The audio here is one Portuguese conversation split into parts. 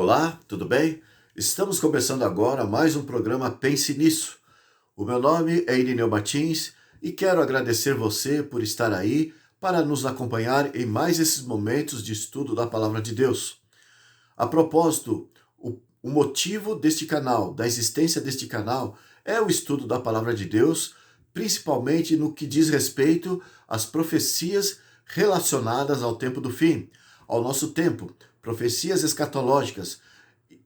Olá, tudo bem? Estamos começando agora mais um programa Pense Nisso. O meu nome é Irineu Martins e quero agradecer você por estar aí para nos acompanhar em mais esses momentos de estudo da Palavra de Deus. A propósito, o motivo deste canal, da existência deste canal, é o estudo da Palavra de Deus, principalmente no que diz respeito às profecias relacionadas ao tempo do fim, ao nosso tempo, profecias escatológicas.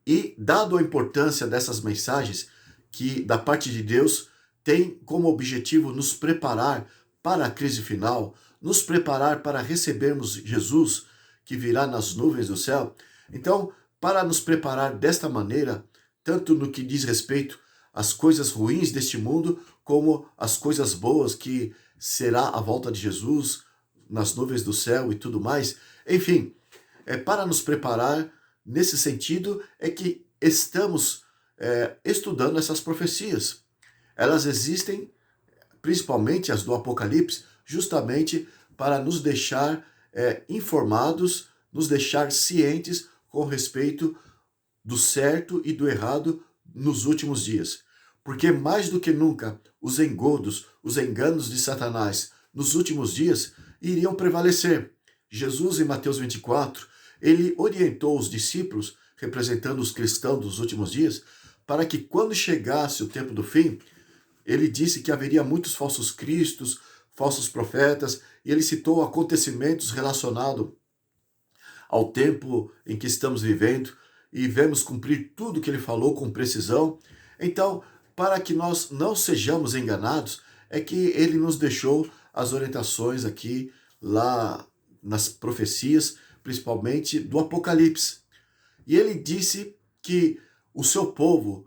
E, dado a importância dessas mensagens, que da parte de Deus tem como objetivo nos preparar para a crise final, nos preparar para recebermos Jesus, que virá nas nuvens do céu. Então, para nos preparar desta maneira, tanto no que diz respeito às coisas ruins deste mundo, como às coisas boas que será a volta de Jesus nas nuvens do céu e tudo mais, enfim, para nos preparar nesse sentido é que estamos estudando essas profecias. Elas existem, principalmente as do Apocalipse, justamente para nos deixar informados, nos deixar cientes com respeito do certo e do errado nos últimos dias. Porque mais do que nunca, os engodos, os enganos de Satanás nos últimos dias iriam prevalecer. Jesus, em Mateus 24, ele orientou os discípulos, representando os cristãos dos últimos dias, para que quando chegasse o tempo do fim, ele disse que haveria muitos falsos cristos, falsos profetas, e ele citou acontecimentos relacionados ao tempo em que estamos vivendo, e vemos cumprir tudo que ele falou com precisão. Então, para que nós não sejamos enganados, é que ele nos deixou as orientações aqui, lá nas profecias, principalmente do Apocalipse. E ele disse que o seu povo,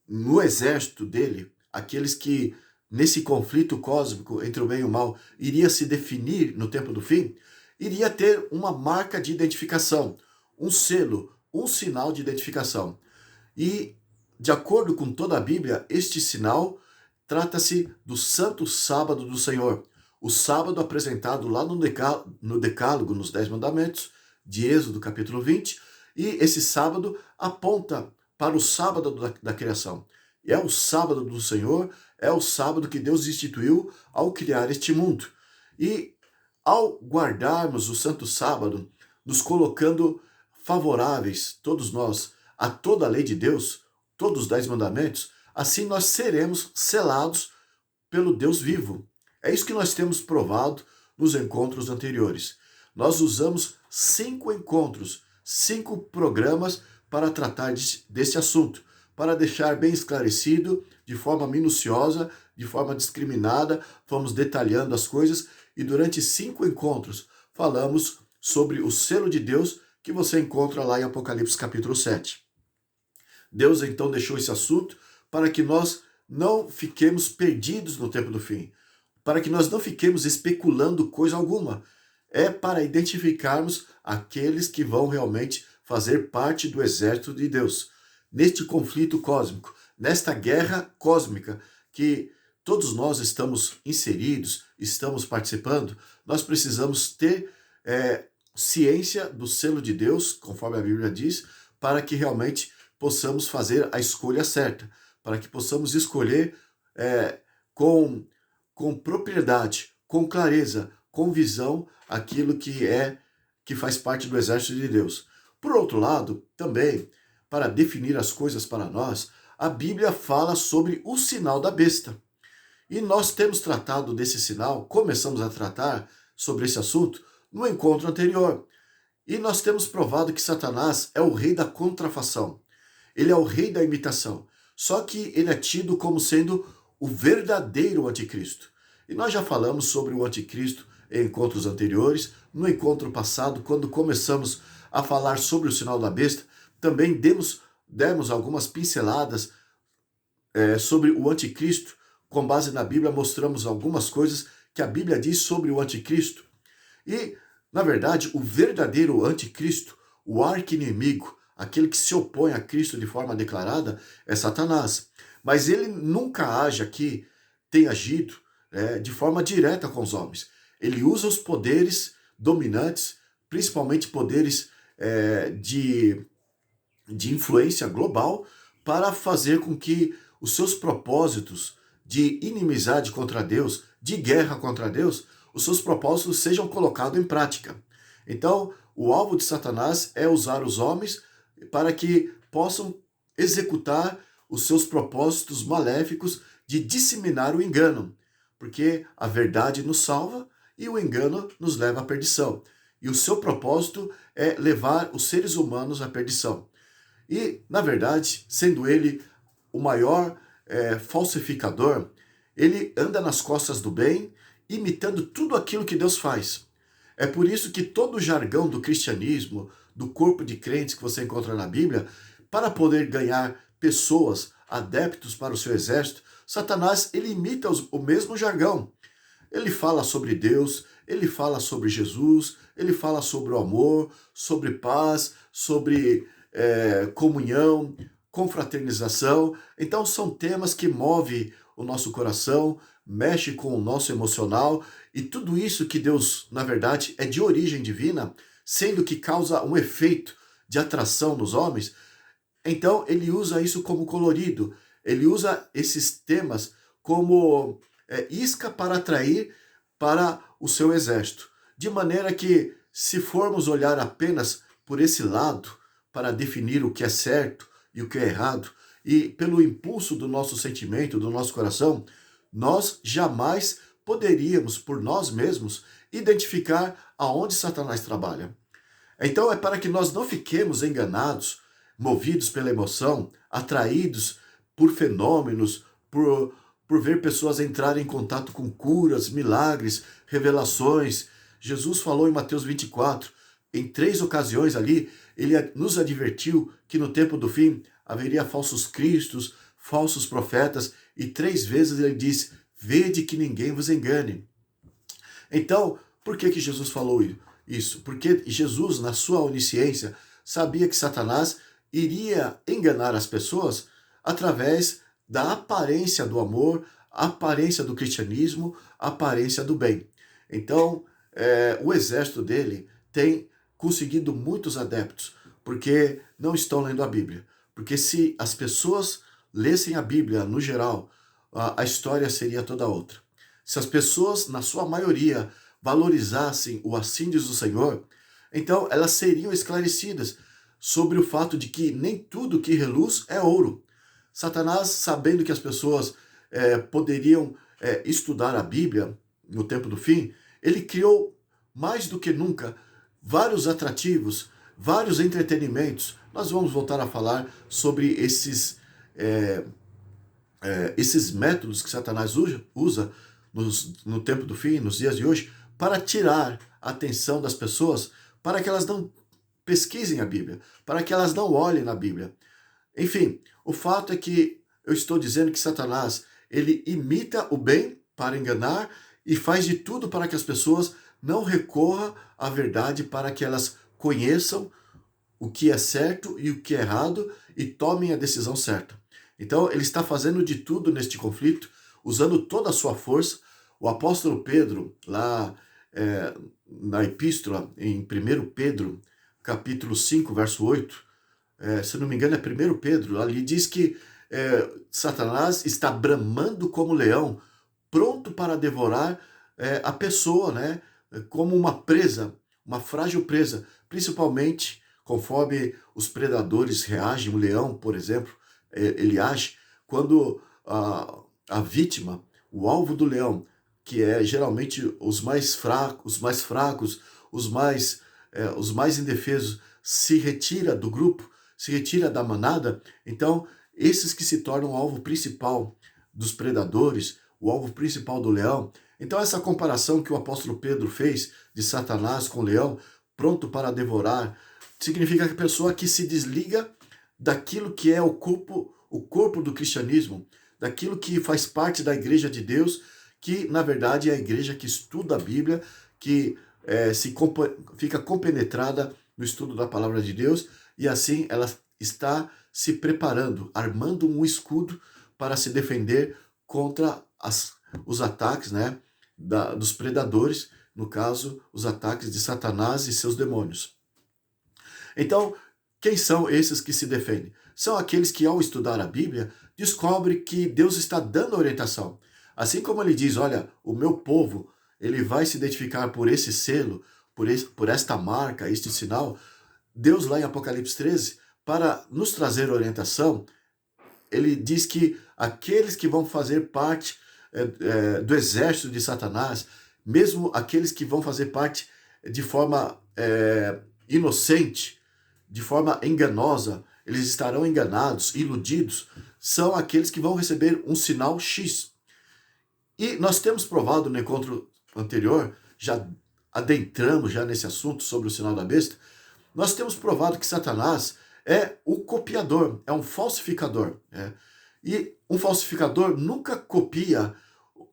no exército dele, aqueles que nesse conflito cósmico entre o bem e o mal iria se definir no tempo do fim, iria ter uma marca de identificação, um selo, um sinal de identificação. E, de acordo com toda a Bíblia, este sinal trata-se do Santo Sábado do Senhor, o sábado apresentado lá no Decálogo, nos 10 Mandamentos, de Êxodo, capítulo 20, e esse sábado aponta para o sábado da criação. É o sábado do Senhor, é o sábado que Deus instituiu ao criar este mundo. E ao guardarmos o Santo Sábado, nos colocando favoráveis, todos nós, a toda a lei de Deus, todos os 10 mandamentos, assim nós seremos selados pelo Deus vivo. É isso que nós temos provado nos encontros anteriores. Nós usamos 5 encontros, 5 programas para tratar desse assunto, para deixar bem esclarecido, de forma minuciosa, de forma discriminada, fomos detalhando as coisas e durante 5 encontros falamos sobre o selo de Deus que você encontra lá em Apocalipse capítulo 7. Deus então deixou esse assunto para que nós não fiquemos perdidos no tempo do fim, para que nós não fiquemos especulando coisa alguma. É para identificarmos aqueles que vão realmente fazer parte do exército de Deus. Neste conflito cósmico, nesta guerra cósmica que todos nós estamos inseridos, estamos participando, nós precisamos ter ciência do selo de Deus, conforme a Bíblia diz, para que realmente possamos fazer a escolha certa, para que possamos escolher com propriedade, com clareza, com visão, aquilo que faz parte do exército de Deus. Por outro lado, também, para definir as coisas para nós, a Bíblia fala sobre o sinal da besta. E nós temos tratado desse sinal, começamos a tratar sobre esse assunto no encontro anterior. E nós temos provado que Satanás é o rei da contrafação. Ele é o rei da imitação. Só que ele é tido como sendo o verdadeiro anticristo. E nós já falamos sobre o anticristo em encontros anteriores. No encontro passado, quando começamos a falar sobre o sinal da besta, também demos algumas pinceladas sobre o anticristo. Com base na Bíblia, mostramos algumas coisas que a Bíblia diz sobre o anticristo. E, na verdade, o verdadeiro anticristo, o arqui-inimigo, aquele que se opõe a Cristo de forma declarada, é Satanás. Mas ele nunca age aqui, tem agido de forma direta com os homens. Ele usa os poderes dominantes, principalmente poderes de influência global para fazer com que os seus propósitos de inimizade contra Deus, de guerra contra Deus, os seus propósitos sejam colocados em prática. Então, o alvo de Satanás é usar os homens para que possam executar os seus propósitos maléficos de disseminar o engano, porque a verdade nos salva e o engano nos leva à perdição. E o seu propósito é levar os seres humanos à perdição. E, na verdade, sendo ele o maior falsificador, ele anda nas costas do bem, imitando tudo aquilo que Deus faz. É por isso que todo o jargão do cristianismo, do corpo de crentes que você encontra na Bíblia, para poder ganhar pessoas, adeptos para o seu exército, Satanás ele imita o mesmo jargão. Ele fala sobre Deus, ele fala sobre Jesus, ele fala sobre o amor, sobre paz, sobre comunhão, confraternização. Então são temas que movem o nosso coração, mexe com o nosso emocional, e tudo isso que Deus, na verdade, é de origem divina, sendo que causa um efeito de atração nos homens. Então ele usa isso como colorido, ele usa esses temas como isca para atrair para o seu exército. De maneira que, se formos olhar apenas por esse lado, para definir o que é certo e o que é errado, e pelo impulso do nosso sentimento, do nosso coração, nós jamais poderíamos, por nós mesmos, identificar aonde Satanás trabalha. Então é para que nós não fiquemos enganados, movidos pela emoção, atraídos por fenômenos, por ver pessoas entrarem em contato com curas, milagres, revelações. Jesus falou em Mateus 24, em 3 ocasiões ali, ele nos advertiu que no tempo do fim haveria falsos cristos, falsos profetas, e 3 vezes ele disse: vede que ninguém vos engane. Então, por que Jesus falou isso? Porque Jesus, na sua onisciência, sabia que Satanás iria enganar as pessoas através da aparência do amor, a aparência do cristianismo, a aparência do bem. Então, o exército dele tem conseguido muitos adeptos, porque não estão lendo a Bíblia. Porque se as pessoas lessem a Bíblia no geral, a história seria toda outra. Se as pessoas, na sua maioria, valorizassem o assim diz o Senhor, então elas seriam esclarecidas sobre o fato de que nem tudo que reluz é ouro. Satanás, sabendo que as pessoas poderiam estudar a Bíblia no tempo do fim, ele criou mais do que nunca vários atrativos, vários entretenimentos. Nós vamos voltar a falar sobre esses métodos que Satanás usa no tempo do fim, nos dias de hoje, para tirar a atenção das pessoas, para que elas não pesquisem a Bíblia, para que elas não olhem na Bíblia. Enfim, o fato é que eu estou dizendo que Satanás, ele imita o bem para enganar e faz de tudo para que as pessoas não recorram à verdade, para que elas conheçam o que é certo e o que é errado e tomem a decisão certa. Então, ele está fazendo de tudo neste conflito, usando toda a sua força. O apóstolo Pedro, lá na epístola, em 1 Pedro, capítulo 5, verso 8, se não me engano é 1 Pedro, ali diz que Satanás está bramando como leão, pronto para devorar a pessoa, né? Como uma presa, uma frágil presa, principalmente conforme os predadores reagem. O leão, por exemplo, ele age quando a vítima, o alvo do leão, que é geralmente os mais fracos, os mais indefesos, se retira do grupo, se retira da manada. Então, esses que se tornam o alvo principal dos predadores, o alvo principal do leão. Então, essa comparação que o apóstolo Pedro fez de Satanás com o leão, pronto para devorar, significa que a pessoa que se desliga daquilo que é o corpo do cristianismo, daquilo que faz parte da igreja de Deus, que na verdade é a igreja que estuda a Bíblia, que fica compenetrada no estudo da palavra de Deus, e assim ela está se preparando, armando um escudo para se defender contra os ataques, né, dos predadores, no caso, os ataques de Satanás e seus demônios. Então, Quem são esses que se defendem? São aqueles que, ao estudar a Bíblia, descobrem que Deus está dando orientação. Assim como ele diz, olha, o meu povo, ele vai se identificar por esse selo, por esta marca, este sinal. Deus, lá em Apocalipse 13, para nos trazer orientação, ele diz que aqueles que vão fazer parte do exército de Satanás, mesmo aqueles que vão fazer parte de forma inocente, de forma enganosa, eles estarão enganados, iludidos, são aqueles que vão receber um sinal X. E nós temos provado no encontro anterior, já adentramos já nesse assunto sobre o sinal da besta, nós temos provado que Satanás é o copiador, é um falsificador. E um falsificador nunca copia,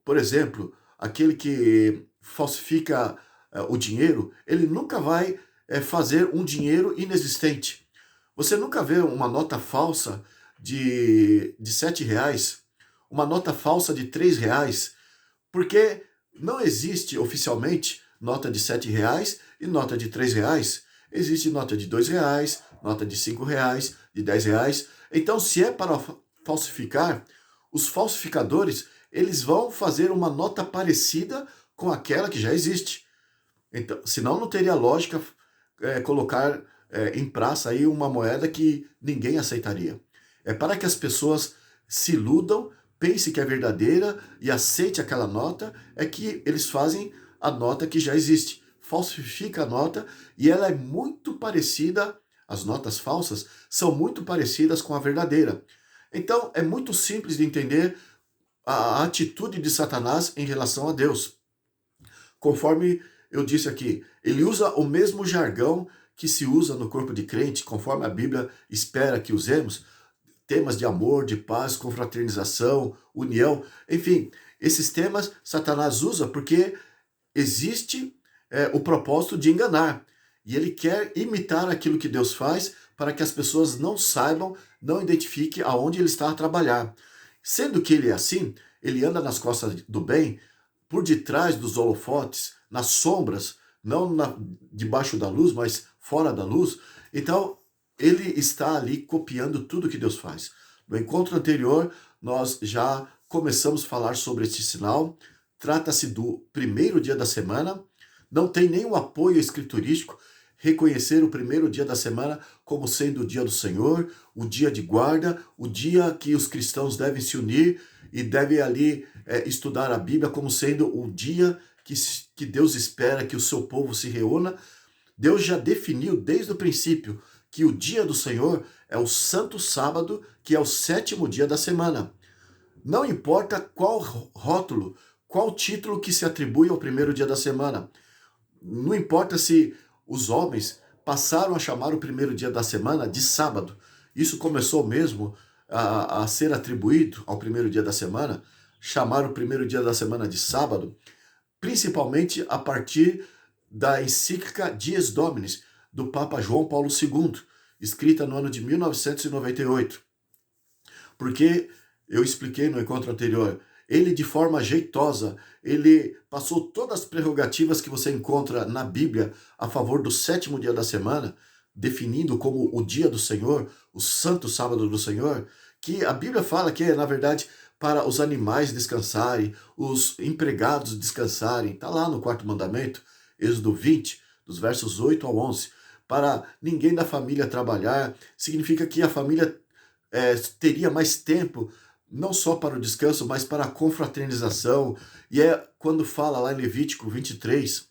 por exemplo, aquele que falsifica o dinheiro, ele nunca vai fazer um dinheiro inexistente. Você nunca vê uma nota falsa de R$ 7, uma nota falsa de R$ 3, porque não existe oficialmente nota de R$ 7 e nota de R$ 3. Existe nota de R$ 2, nota de R$ 5, de R$ 10. Então, se é para falsificar, os falsificadores, eles vão fazer uma nota parecida com aquela que já existe. Então, senão não teria lógica colocar em praça aí uma moeda que ninguém aceitaria. É para que as pessoas se iludam, pensem que é verdadeira e aceite aquela nota, é que eles fazem a nota que já existe. Falsifica a nota e ela é muito parecida, as notas falsas são muito parecidas com a verdadeira. Então, é muito simples de entender a atitude de Satanás em relação a Deus. Conforme eu disse aqui, ele usa o mesmo jargão que se usa no corpo de crente, conforme a Bíblia espera que usemos, temas de amor, de paz, confraternização, união, enfim, esses temas Satanás usa porque existe o propósito de enganar. E ele quer imitar aquilo que Deus faz para que as pessoas não saibam, não identifiquem aonde ele está a trabalhar. Sendo que ele é assim, ele anda nas costas do bem, por detrás dos holofotes, nas sombras, não debaixo da luz, mas fora da luz. Então, ele está ali copiando tudo que Deus faz. No encontro anterior, nós já começamos a falar sobre este sinal. Trata-se do primeiro dia da semana. Não tem nenhum apoio escriturístico reconhecer o primeiro dia da semana como sendo o dia do Senhor, o dia de guarda, o dia que os cristãos devem se unir e devem ali estudar a Bíblia como sendo o dia que Deus espera que o seu povo se reúna. Deus já definiu desde o princípio que o dia do Senhor é o Santo Sábado, que é o 7º dia da semana. Não importa qual rótulo, qual título que se atribui ao primeiro dia da semana. Não importa se os homens passaram a chamar o primeiro dia da semana de sábado. Isso começou mesmo a ser atribuído ao primeiro dia da semana, chamar o primeiro dia da semana de sábado, principalmente a partir da encíclica Dies Dominis, do Papa João Paulo II, escrita no ano de 1998. Porque, eu expliquei no encontro anterior, ele de forma jeitosa, ele passou todas as prerrogativas que você encontra na Bíblia a favor do 7º dia da semana, definindo como o dia do Senhor, o santo sábado do Senhor, que a Bíblia fala que é, na verdade, para os animais descansarem, os empregados descansarem. Está lá no 4º mandamento, Êxodo 20, dos versos 8 ao 11. Para ninguém da família trabalhar, significa que a família teria mais tempo, não só para o descanso, mas para a confraternização. E é quando fala lá em Levítico 23,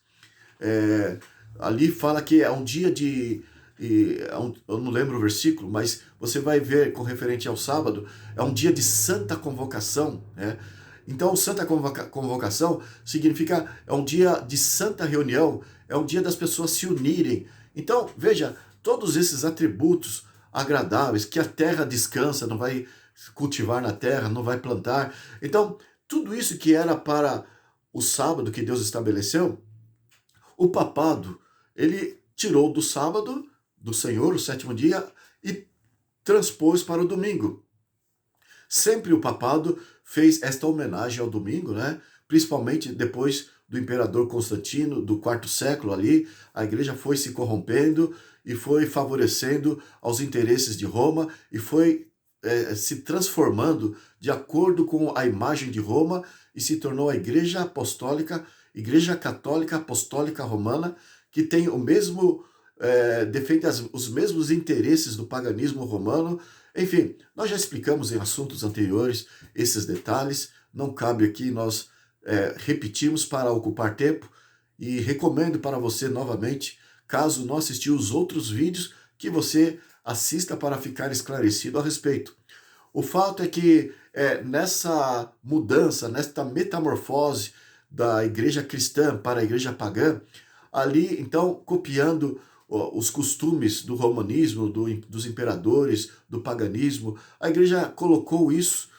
ali fala que é um dia de... eu não lembro o versículo, mas você vai ver com referente ao sábado, é um dia de santa convocação, né? Então, santa convocação significa, é um dia de santa reunião, é um dia das pessoas se unirem. Então, veja, todos esses atributos agradáveis, que a terra descansa, não vai cultivar na terra, não vai plantar. Então, tudo isso que era para o sábado que Deus estabeleceu, o papado, ele tirou do sábado, do Senhor, o 7º dia, e transpôs para o domingo. Sempre o papado fez esta homenagem ao domingo, né? Principalmente depois do imperador Constantino, do quarto século ali, a igreja foi se corrompendo e foi favorecendo aos interesses de Roma e foi se transformando de acordo com a imagem de Roma e se tornou a Igreja Apostólica, Igreja Católica Apostólica Romana, que tem o mesmo, defende os mesmos interesses do paganismo romano. Enfim, nós já explicamos em assuntos anteriores esses detalhes, não cabe aqui nós repetirmos para ocupar tempo, e recomendo para você novamente, caso não assistiu os outros vídeos, que você assista para ficar esclarecido a respeito. O fato é que nessa mudança, nesta metamorfose da igreja cristã para a igreja pagã, ali então copiando os costumes do romanismo, dos imperadores, do paganismo, a igreja colocou isso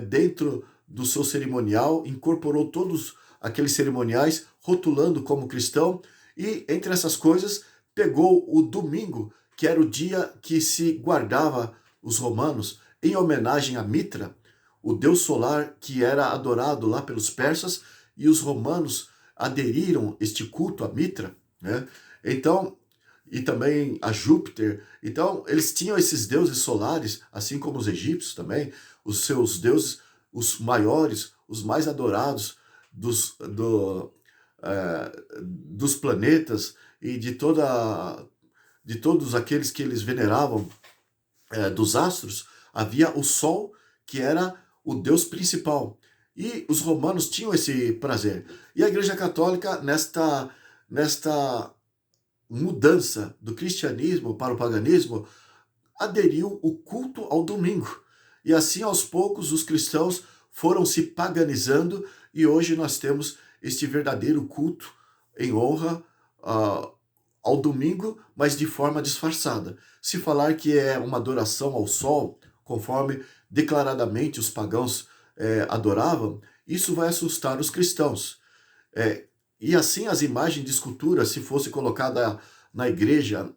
dentro do seu cerimonial, incorporou todos aqueles cerimoniais, rotulando como cristão, e entre essas coisas pegou o domingo, que era o dia que se guardava os romanos, em homenagem a Mitra, o deus solar que era adorado lá pelos persas, e os romanos aderiram este culto a Mitra, né? Então, e também a Júpiter. Então, eles tinham esses deuses solares, assim como os egípcios também, os seus deuses, os maiores, os mais adorados dos planetas e de todos aqueles que eles veneravam, dos astros. Havia o Sol, que era o deus principal. E os romanos tinham esse prazer. E a Igreja Católica, nesta mudança do cristianismo para o paganismo, aderiu o culto ao domingo. E assim, aos poucos, os cristãos foram se paganizando e hoje nós temos este verdadeiro culto em honra ao domingo, mas de forma disfarçada. Se falar que é uma adoração ao sol, conforme declaradamente os pagãos adoravam, isso vai assustar os cristãos. E assim as imagens de escultura, se fosse colocada na igreja,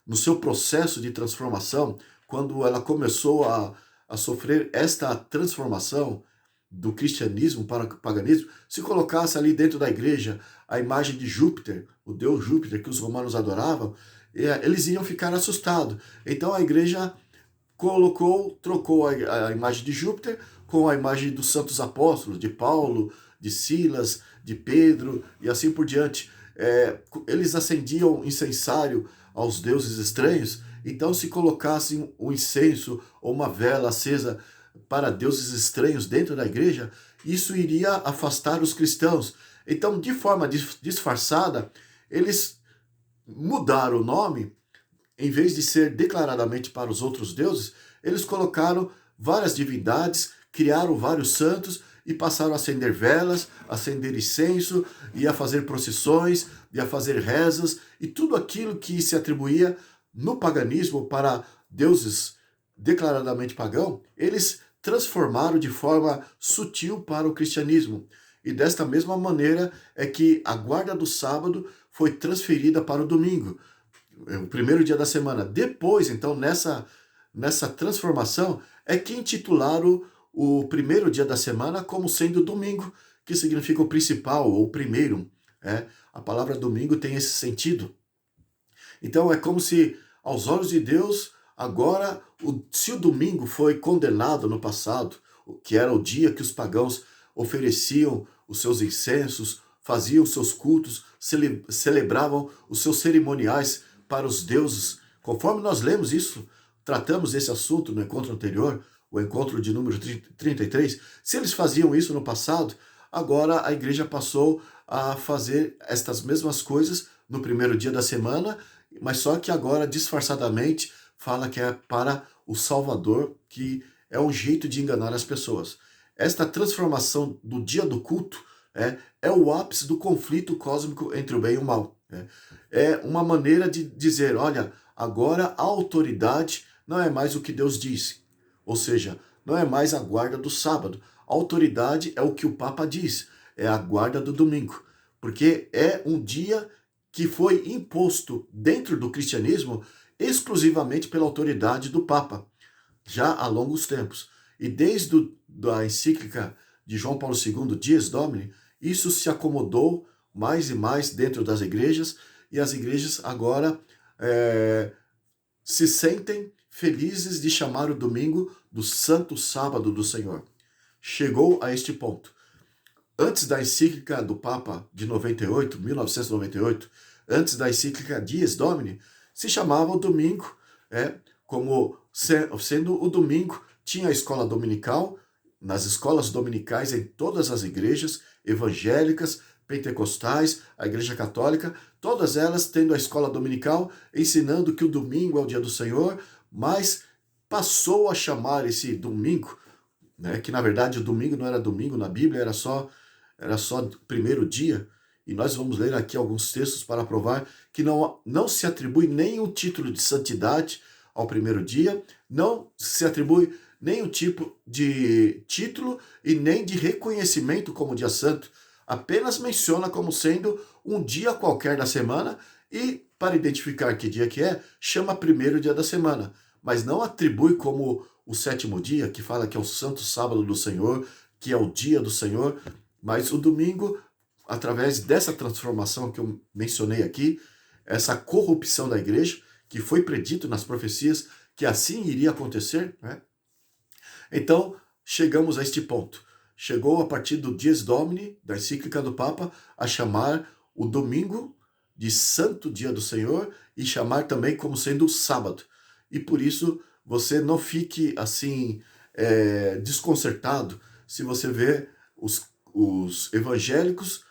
no seu processo de transformação, quando ela começou a sofrer esta transformação do cristianismo para o paganismo, se colocasse ali dentro da igreja a imagem de Júpiter, o deus Júpiter que os romanos adoravam, eles iam ficar assustados. Então a igreja trocou a imagem de Júpiter com a imagem dos santos apóstolos, de Paulo, de Silas, de Pedro e assim por diante. Eles acendiam incensário aos deuses estranhos, então se colocasse um incenso ou uma vela acesa para deuses estranhos dentro da igreja, isso iria afastar os cristãos. Então, de forma disfarçada, eles mudaram o nome. Em vez de ser declaradamente para os outros deuses, eles colocaram várias divindades, criaram vários santos e passaram a acender velas, a acender incenso, e a fazer procissões, e a fazer rezas, e tudo aquilo que se atribuía no paganismo para deuses declaradamente pagãos, eles transformaram de forma sutil para o cristianismo. E desta mesma maneira é que a guarda do sábado foi transferida para o domingo, o primeiro dia da semana. Depois, então, nessa transformação, é que intitularam o primeiro dia da semana como sendo domingo, que significa o principal, ou o primeiro. A palavra domingo tem esse sentido. Então, é como se, aos olhos de Deus, agora, se o domingo foi condenado no passado, que era o dia que os pagãos ofereciam os seus incensos, faziam os seus cultos, celebravam os seus cerimoniais para os deuses, conforme nós lemos isso, tratamos esse assunto no encontro anterior, o encontro de número 33, se eles faziam isso no passado, agora a igreja passou a fazer estas mesmas coisas no primeiro dia da semana, mas só que agora, disfarçadamente, fala que é para o Salvador, que é um jeito de enganar as pessoas. Esta transformação do dia do culto é o ápice do conflito cósmico entre o bem e o mal. É uma maneira de dizer, olha, agora a autoridade não é mais o que Deus diz. Ou seja, não é mais a guarda do sábado. A autoridade é o que o Papa diz, é a guarda do domingo. Porque é um dia que foi imposto dentro do cristianismo exclusivamente pela autoridade do Papa, já há longos tempos. E desde a encíclica de João Paulo II, Dies Domini, isso se acomodou mais e mais dentro das igrejas, e as igrejas agora se sentem felizes de chamar o domingo do Santo Sábado do Senhor. Chegou a este ponto. Antes da encíclica do Papa de 1998, antes da encíclica Dies Domini, se chamava o domingo, como sendo o domingo, tinha a escola dominical, nas escolas dominicais em todas as igrejas evangélicas, pentecostais, a igreja católica, todas elas tendo a escola dominical, ensinando que o domingo é o dia do Senhor, mas passou a chamar esse domingo, que na verdade o domingo não era domingo na Bíblia, era só primeiro dia, e nós vamos ler aqui alguns textos para provar que não se atribui nenhum título de santidade ao primeiro dia, não se atribui nenhum tipo de título e nem de reconhecimento como dia santo, apenas menciona como sendo um dia qualquer da semana e, para identificar que dia que é, chama primeiro dia da semana, mas não atribui como o sétimo dia, que fala que é o santo sábado do Senhor, que é o dia do Senhor, mas o domingo, através dessa transformação que eu mencionei aqui, essa corrupção da igreja, que foi predito nas profecias que assim iria acontecer, Então, chegamos a este ponto. Chegou a partir do Dies Domini, da encíclica do Papa, a chamar o domingo de Santo Dia do Senhor e chamar também como sendo o sábado. E por isso, você não fique assim desconcertado se você vê os evangélicos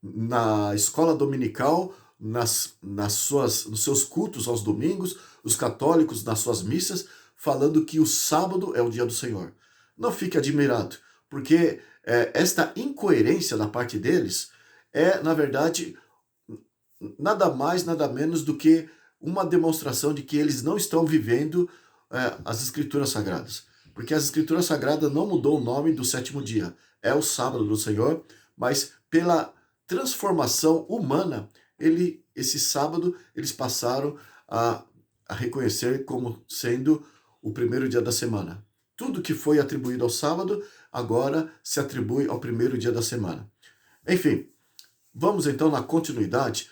na escola dominical, nos seus cultos aos domingos, os católicos nas suas missas, falando que o sábado é o dia do Senhor. Não fique admirado, porque esta incoerência da parte deles na verdade, nada mais, nada menos do que uma demonstração de que eles não estão vivendo as Escrituras Sagradas. Porque as Escrituras Sagradas não mudou o nome do sétimo dia. É o sábado do Senhor, mas pela transformação humana, esse sábado, eles passaram a reconhecer como sendo o primeiro dia da semana. Tudo que foi atribuído ao sábado, agora se atribui ao primeiro dia da semana. Enfim, vamos então na continuidade.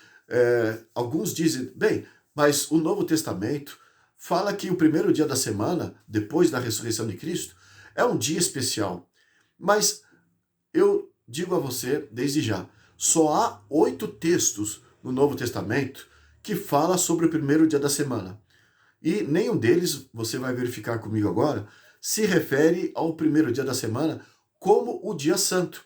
Alguns dizem, bem, mas o Novo Testamento fala que o primeiro dia da semana, depois da ressurreição de Cristo, é um dia especial. Mas eu digo a você, desde já, só há 8 textos no Novo Testamento que fala sobre o primeiro dia da semana. E nenhum deles, você vai verificar comigo agora, se refere ao primeiro dia da semana como o dia santo.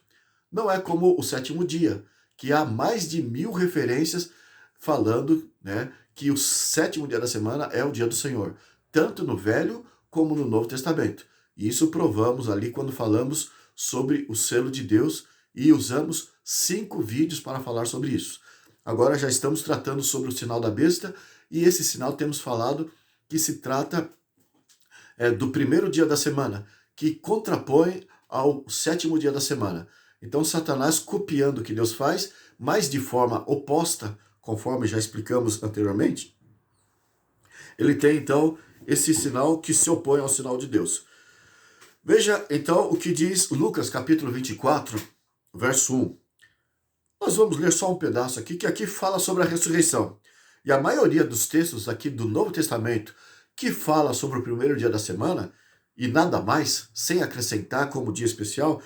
Não é como o sétimo dia, que há mais de 1000 referências falando que o sétimo dia da semana é o dia do Senhor, tanto no Velho como no Novo Testamento. E isso provamos ali quando falamos sobre o selo de Deus e usamos 5 vídeos para falar sobre isso. Agora já estamos tratando sobre o sinal da besta, e esse sinal temos falado que se trata do primeiro dia da semana, que contrapõe ao sétimo dia da semana. Então Satanás, copiando o que Deus faz, mas de forma oposta, conforme já explicamos anteriormente, ele tem então esse sinal que se opõe ao sinal de Deus. Veja então o que diz Lucas capítulo 24, verso 1. Nós vamos ler só um pedaço aqui, que aqui fala sobre a ressurreição. E a maioria dos textos aqui do Novo Testamento que fala sobre o primeiro dia da semana, e nada mais, sem acrescentar como dia especial,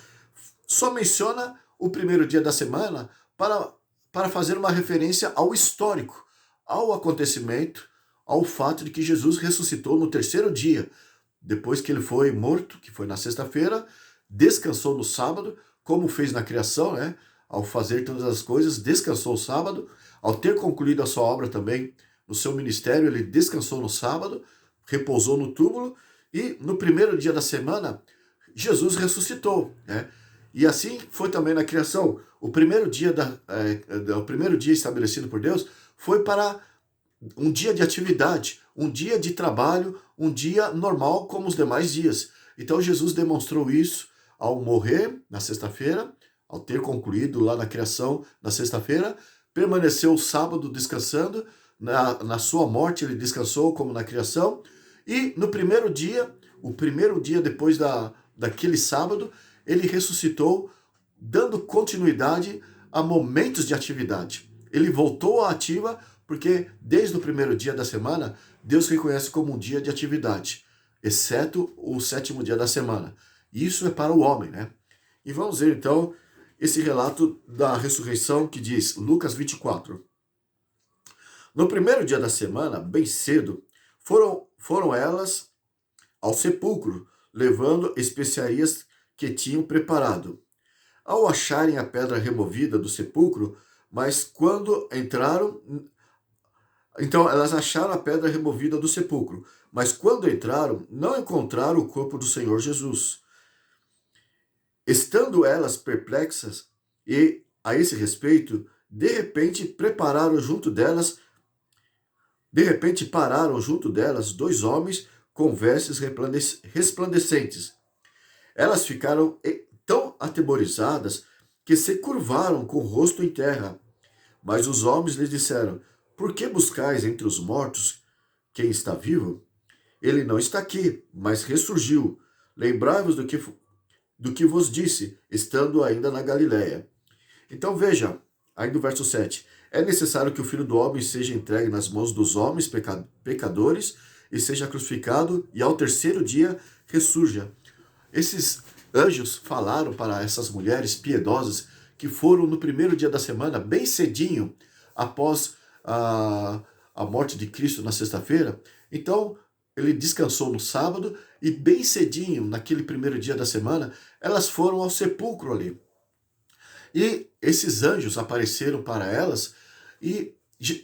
só menciona o primeiro dia da semana para fazer uma referência ao histórico, ao acontecimento, ao fato de que Jesus ressuscitou no terceiro dia, depois que ele foi morto, que foi na sexta-feira, descansou no sábado, como fez na criação, ao fazer todas as coisas, descansou o sábado, ao ter concluído a sua obra também, no seu ministério, ele descansou no sábado, repousou no túmulo, e no primeiro dia da semana, Jesus ressuscitou, E assim foi também na criação. O primeiro dia estabelecido por Deus foi para um dia de atividade, um dia de trabalho, um dia normal como os demais dias. Então Jesus demonstrou isso ao morrer na sexta-feira, ao ter concluído lá na criação na sexta-feira, permaneceu o sábado descansando, na sua morte ele descansou como na criação, e no primeiro dia, o primeiro dia depois daquele sábado, ele ressuscitou dando continuidade a momentos de atividade. Ele voltou à ativa porque desde o primeiro dia da semana, Deus reconhece como um dia de atividade, exceto o sétimo dia da semana. Isso é para o homem, né? E vamos ver então esse relato da ressurreição que diz, Lucas 24. No primeiro dia da semana, bem cedo, foram elas ao sepulcro, levando especiarias que tinham preparado. Ao acharem a pedra removida do sepulcro, mas quando entraram, então elas acharam a pedra removida do sepulcro, mas quando entraram, não encontraram o corpo do Senhor Jesus. Estando elas perplexas e a esse respeito, de repente pararam junto delas dois homens com vestes resplandecentes. Elas ficaram tão atemorizadas que se curvaram com o rosto em terra. Mas os homens lhes disseram: Por que buscais entre os mortos quem está vivo? Ele não está aqui, mas ressurgiu. Lembrai-vos do que vos disse, estando ainda na Galiléia. Então veja, aí do verso 7. É necessário que o Filho do Homem seja entregue nas mãos dos homens pecadores e seja crucificado, e ao terceiro dia ressurja. Esses anjos falaram para essas mulheres piedosas que foram no primeiro dia da semana, bem cedinho, após a morte de Cristo na sexta-feira. Então, ele descansou no sábado e bem cedinho, naquele primeiro dia da semana, elas foram ao sepulcro ali. E esses anjos apareceram para elas e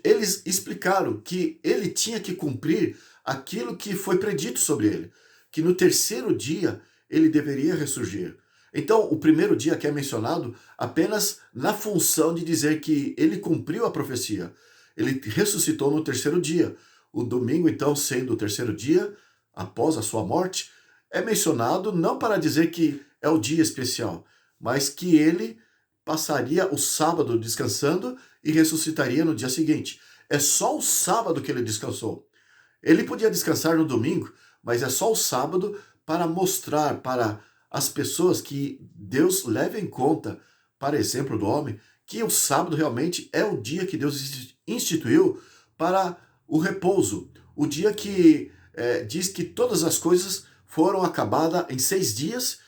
eles explicaram que ele tinha que cumprir aquilo que foi predito sobre ele, que no terceiro dia ele deveria ressurgir. Então, o primeiro dia que é mencionado apenas na função de dizer que ele cumpriu a profecia. Ele ressuscitou no terceiro dia. O domingo, então, sendo o terceiro dia, após a sua morte, é mencionado não para dizer que é o dia especial, mas que ele passaria o sábado descansando e ressuscitaria no dia seguinte. É só o sábado que ele descansou. Ele podia descansar no domingo, mas é só o sábado para mostrar para as pessoas que Deus leva em conta, para exemplo do homem, que o sábado realmente é o dia que Deus instituiu para o repouso. O dia que diz que todas as coisas foram acabadas em 6 dias,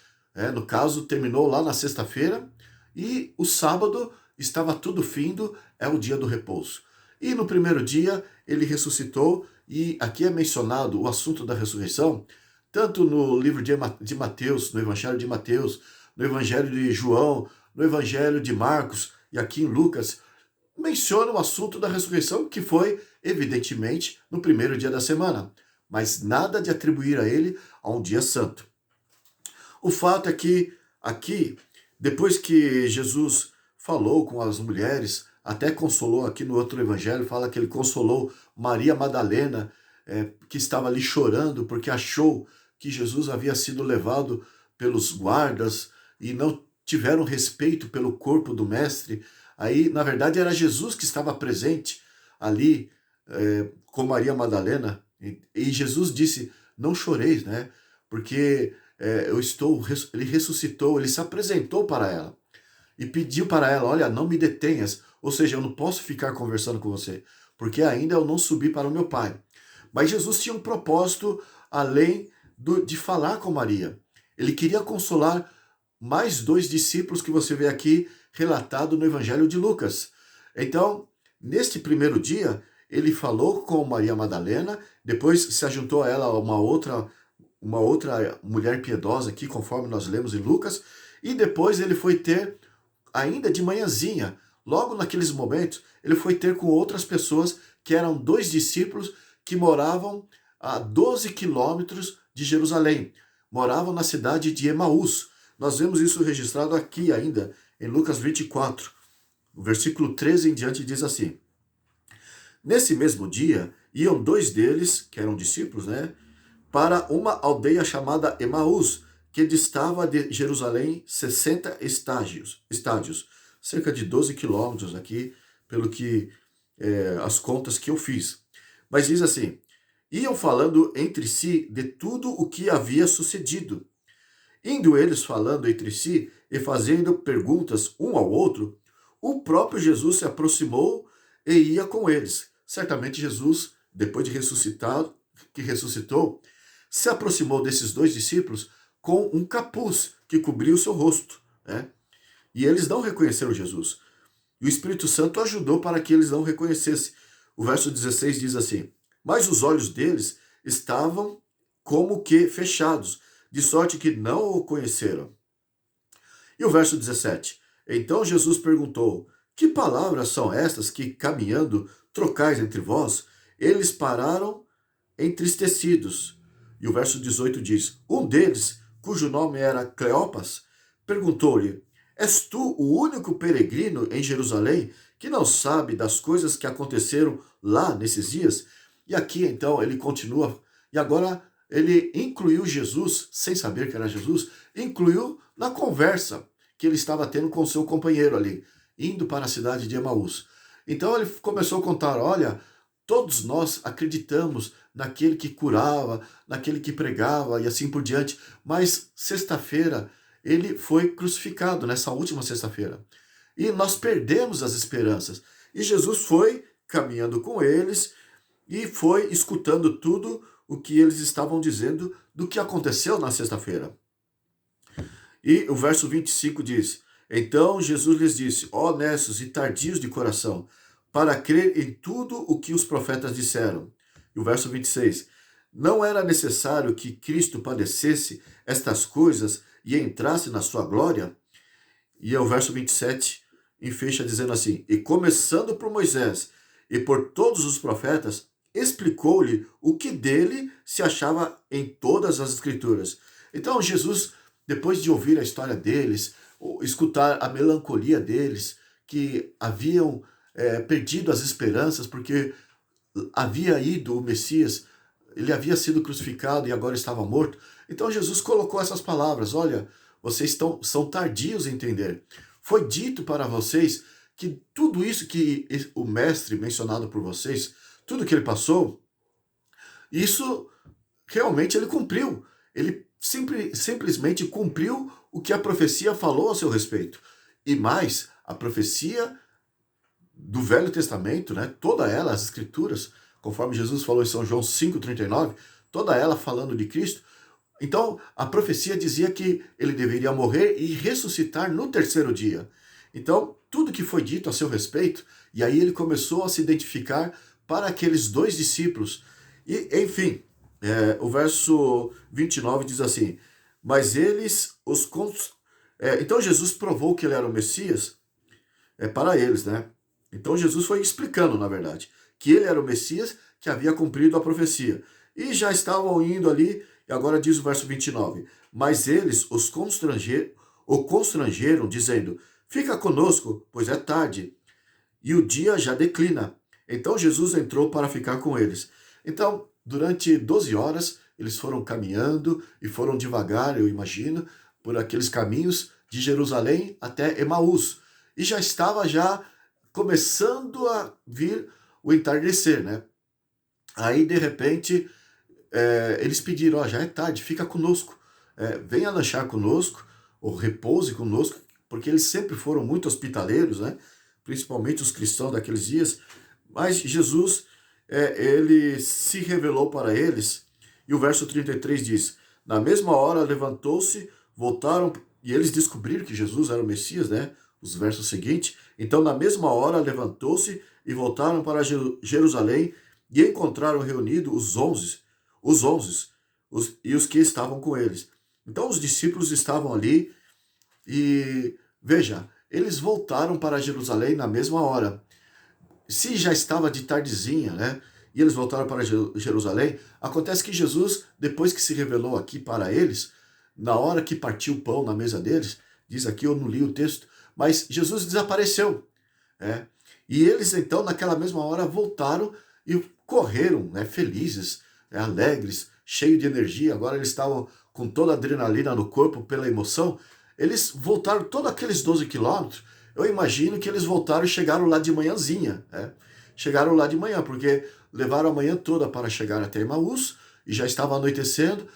no caso terminou lá na sexta-feira, e o sábado estava tudo findo, é o dia do repouso. E no primeiro dia ele ressuscitou, e aqui é mencionado o assunto da ressurreição, tanto no livro de Mateus, no Evangelho de Mateus, no Evangelho de João, no Evangelho de Marcos e aqui em Lucas, menciona o assunto da ressurreição, que foi, evidentemente, no primeiro dia da semana, mas nada de atribuir a ele a um dia santo. O fato é que aqui, depois que Jesus falou com as mulheres, até consolou aqui no outro evangelho, fala que ele consolou Maria Madalena, que estava ali chorando porque achou que Jesus havia sido levado pelos guardas e não tiveram respeito pelo corpo do mestre. Aí, na verdade, era Jesus que estava presente ali com Maria Madalena. E Jesus disse, não choreis, né? Porque ele ressuscitou, ele se apresentou para ela. E pediu para ela, olha, não me detenhas, ou seja, eu não posso ficar conversando com você, porque ainda eu não subi para o meu Pai. Mas Jesus tinha um propósito além de falar com Maria. Ele queria consolar mais 2 discípulos que você vê aqui relatado no Evangelho de Lucas. Então, neste primeiro dia, ele falou com Maria Madalena, depois se ajuntou a ela uma outra mulher piedosa aqui, conforme nós lemos em Lucas, e depois ele foi ter, ainda de manhãzinha, logo naqueles momentos, ele foi ter com outras pessoas que eram 2 discípulos que moravam a 12 quilômetros de Jerusalém. Moravam na cidade de Emaús. Nós vemos isso registrado aqui ainda, em Lucas 24. O versículo 13 em diante diz assim: Nesse mesmo dia, iam 2 deles, que eram discípulos, para uma aldeia chamada Emaús, que distava de Jerusalém 60 estádios, cerca de 12 quilômetros aqui, pelo que as contas que eu fiz. Mas diz assim, iam falando entre si de tudo o que havia sucedido. Indo eles falando entre si e fazendo perguntas um ao outro, o próprio Jesus se aproximou e ia com eles. Certamente Jesus, depois de ressuscitado, que ressuscitou, se aproximou desses dois discípulos com um capuz que cobria o seu rosto, né? E eles não reconheceram Jesus. E o Espírito Santo ajudou para que eles não reconhecessem. O verso 16 diz assim: mas os olhos deles estavam como que fechados, de sorte que não o conheceram. E o verso 17: então Jesus perguntou: que palavras são estas que, caminhando, trocais entre vós? Eles pararam entristecidos. E o verso 18 diz: um deles, cujo nome era Cleopas, perguntou-lhe: és tu o único peregrino em Jerusalém que não sabe das coisas que aconteceram lá nesses dias? E aqui então ele continua, e agora ele incluiu Jesus, sem saber que era Jesus, incluiu na conversa que ele estava tendo com seu companheiro ali, indo para a cidade de Emaús. Então ele começou a contar: olha, todos nós acreditamos naquele que curava, naquele que pregava e assim por diante, mas sexta-feira ele foi crucificado, nessa última sexta-feira. E nós perdemos as esperanças. E Jesus foi caminhando com eles e foi escutando tudo o que eles estavam dizendo do que aconteceu na sexta-feira. E o verso 25 diz: então Jesus lhes disse: ó nessos e tardios de coração, para crer em tudo o que os profetas disseram. E o verso 26: não era necessário que Cristo padecesse estas coisas e entrasse na sua glória? E o verso 27 fecha dizendo assim: e começando por Moisés e por todos os profetas, explicou-lhe o que dele se achava em todas as escrituras. Então Jesus, depois de ouvir a história deles, escutar a melancolia deles, que haviam perdido as esperanças, porque havia ido o Messias, ele havia sido crucificado e agora estava morto. Então Jesus colocou essas palavras: olha, vocês são tardios em entender. Foi dito para vocês que tudo isso que o mestre mencionado por vocês, tudo que ele passou, isso realmente ele cumpriu. Ele simplesmente cumpriu o que a profecia falou a seu respeito. E mais, a profecia do Velho Testamento, né, toda ela, as escrituras, conforme Jesus falou em São João 5,39, toda ela falando de Cristo. Então, a profecia dizia que ele deveria morrer e ressuscitar no terceiro dia. Então, tudo que foi dito a seu respeito, e aí ele começou a se identificar para aqueles dois discípulos. E, enfim, o verso 29 diz assim: mas eles então Jesus provou que ele era o Messias para eles, né? Então Jesus foi explicando, na verdade, que ele era o Messias que havia cumprido a profecia. E já estavam indo ali, e agora diz o verso 29, mas eles o constrangeram, dizendo: fica conosco, pois é tarde, e o dia já declina. Então Jesus entrou para ficar com eles. Então, durante 12 horas, eles foram caminhando e foram devagar, eu imagino, por aqueles caminhos de Jerusalém até Emaús. E já estava começando a vir o entardecer, né? Aí, de repente, eles pediram: já é tarde, fica conosco, venha lanchar conosco, ou repouse conosco, porque eles sempre foram muito hospitaleiros, né? Principalmente os cristãos daqueles dias. Mas Jesus, ele se revelou para eles, e o verso 33 diz: na mesma hora levantou-se, voltaram, e eles descobriram que Jesus era o Messias, né? Os versos seguintes: então na mesma hora levantou-se e voltaram para Jerusalém e encontraram reunidos os onze e os que estavam com eles. Então os discípulos estavam ali e, veja, eles voltaram para Jerusalém na mesma hora. Se já estava de tardezinha, né? E eles voltaram para Jerusalém, acontece que Jesus, depois que se revelou aqui para eles, na hora que partiu o pão na mesa deles, diz aqui, eu não li o texto, mas Jesus desapareceu. E eles então, naquela mesma hora, voltaram e correram, né, felizes, né, alegres, cheios de energia. Agora eles estavam com toda a adrenalina no corpo pela emoção. Eles voltaram todos aqueles 12 quilômetros. Eu imagino que eles voltaram e chegaram lá de manhãzinha. Né? Chegaram lá de manhã, porque levaram a manhã toda para chegar até Emaús, e já estava anoitecendo.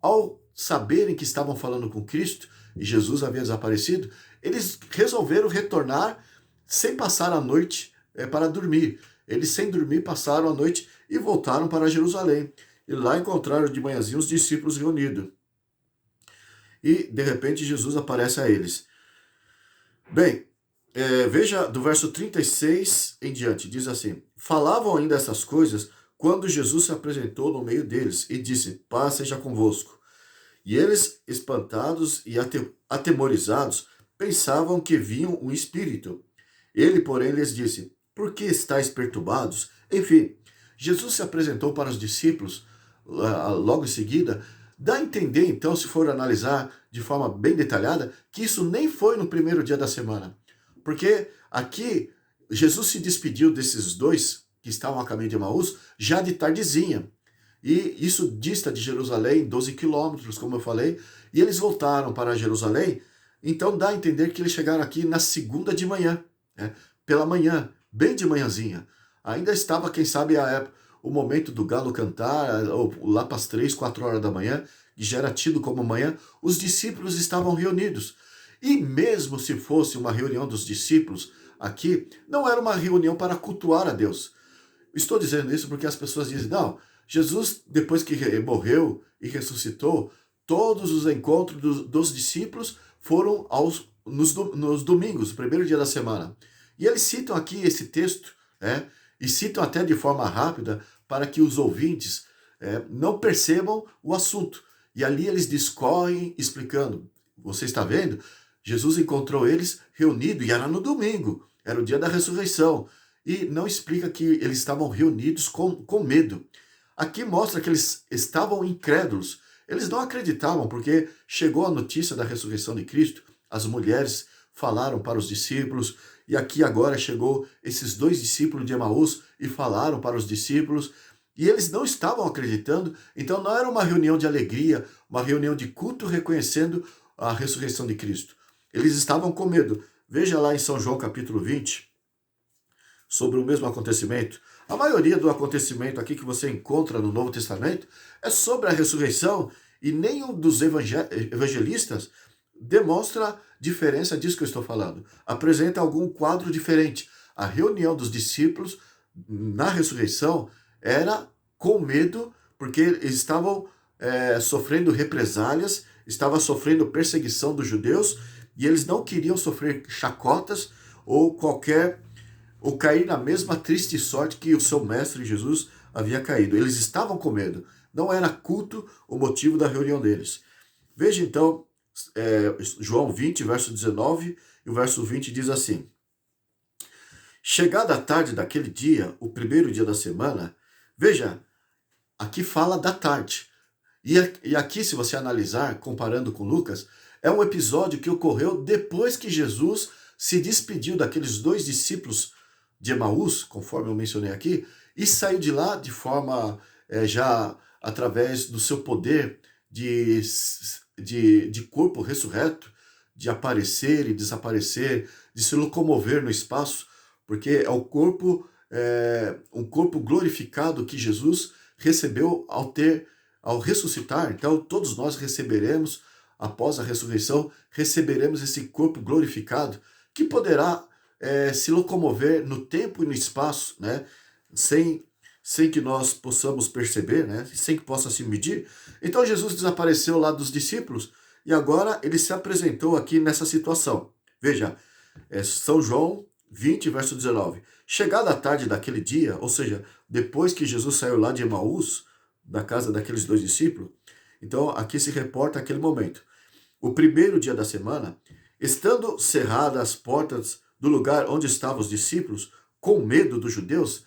Ao saberem que estavam falando com Cristo e Jesus havia desaparecido, eles resolveram retornar sem passar a noite para dormir. Eles, sem dormir, passaram a noite e voltaram para Jerusalém. E lá encontraram de manhãzinha os discípulos reunidos. E, de repente, Jesus aparece a eles. Bem, veja do verso 36 em diante, diz assim: falavam ainda essas coisas quando Jesus se apresentou no meio deles e disse: paz seja convosco. E eles, espantados e atemorizados, pensavam que viam um espírito. Ele, porém, lhes disse: por que estáis perturbados? Enfim, Jesus se apresentou para os discípulos logo em seguida. Dá a entender, então, se for analisar de forma bem detalhada, que isso nem foi no primeiro dia da semana. Porque aqui, Jesus se despediu desses dois que estavam a caminho de Emaús já de tardezinha. E isso dista de Jerusalém 12 quilômetros, como eu falei, e eles voltaram para Jerusalém. Então dá a entender que eles chegaram aqui na segunda de manhã, né? Pela manhã, bem de manhãzinha. Ainda estava, quem sabe, o momento do galo cantar, ou lá para as 3, 4 horas da manhã, que já era tido como manhã, os discípulos estavam reunidos. E mesmo se fosse uma reunião dos discípulos aqui, não era uma reunião para cultuar a Deus. Estou dizendo isso porque as pessoas dizem: não, Jesus, depois que morreu e ressuscitou, todos os encontros dos discípulos foram nos domingos, o primeiro dia da semana. E eles citam aqui esse texto, e citam até de forma rápida para que os ouvintes não percebam o assunto. E ali eles discorrem explicando. Você está vendo? Jesus encontrou eles reunidos e era no domingo, era o dia da ressurreição. E não explica que eles estavam reunidos com medo. Aqui mostra que eles estavam incrédulos. Eles não acreditavam, porque chegou a notícia da ressurreição de Cristo, as mulheres falaram para os discípulos, e aqui agora chegou esses dois discípulos de Emaús e falaram para os discípulos, e eles não estavam acreditando. Então não era uma reunião de alegria, uma reunião de culto reconhecendo a ressurreição de Cristo. Eles estavam com medo. Veja lá em São João capítulo 20, sobre o mesmo acontecimento. A maioria do acontecimento aqui que você encontra no Novo Testamento é sobre a ressurreição, e nenhum dos evangelistas demonstra diferença disso que eu estou falando. Apresenta algum quadro diferente. A reunião dos discípulos na ressurreição era com medo, porque eles estavam sofrendo represálias, estavam sofrendo perseguição dos judeus, e eles não queriam sofrer chacotas ou cair na mesma triste sorte que o seu mestre Jesus havia caído. Eles estavam com medo. Não era culto o motivo da reunião deles. Veja então, João 20, verso 19, e o verso 20 diz assim: chegada a tarde daquele dia, o primeiro dia da semana, veja, aqui fala da tarde. E aqui, se você analisar, comparando com Lucas, é um episódio que ocorreu depois que Jesus se despediu daqueles dois discípulos de Emaús, conforme eu mencionei aqui, e saiu de lá de forma já através do seu poder de corpo ressurreto, de aparecer e desaparecer, de se locomover no espaço, porque é um corpo glorificado que Jesus recebeu ao ressuscitar. Então todos nós receberemos, após a ressurreição, receberemos esse corpo glorificado que poderá se locomover no tempo e no espaço, né? Sem que nós possamos perceber, né? Sem que possa se medir. Então Jesus desapareceu lá dos discípulos e agora ele se apresentou aqui nessa situação. Veja, São João 20, verso 19. Chegada a tarde daquele dia, ou seja, depois que Jesus saiu lá de Emaús, da casa daqueles dois discípulos, então aqui se reporta aquele momento. O primeiro dia da semana, estando cerradas as portas do lugar onde estavam os discípulos, com medo dos judeus.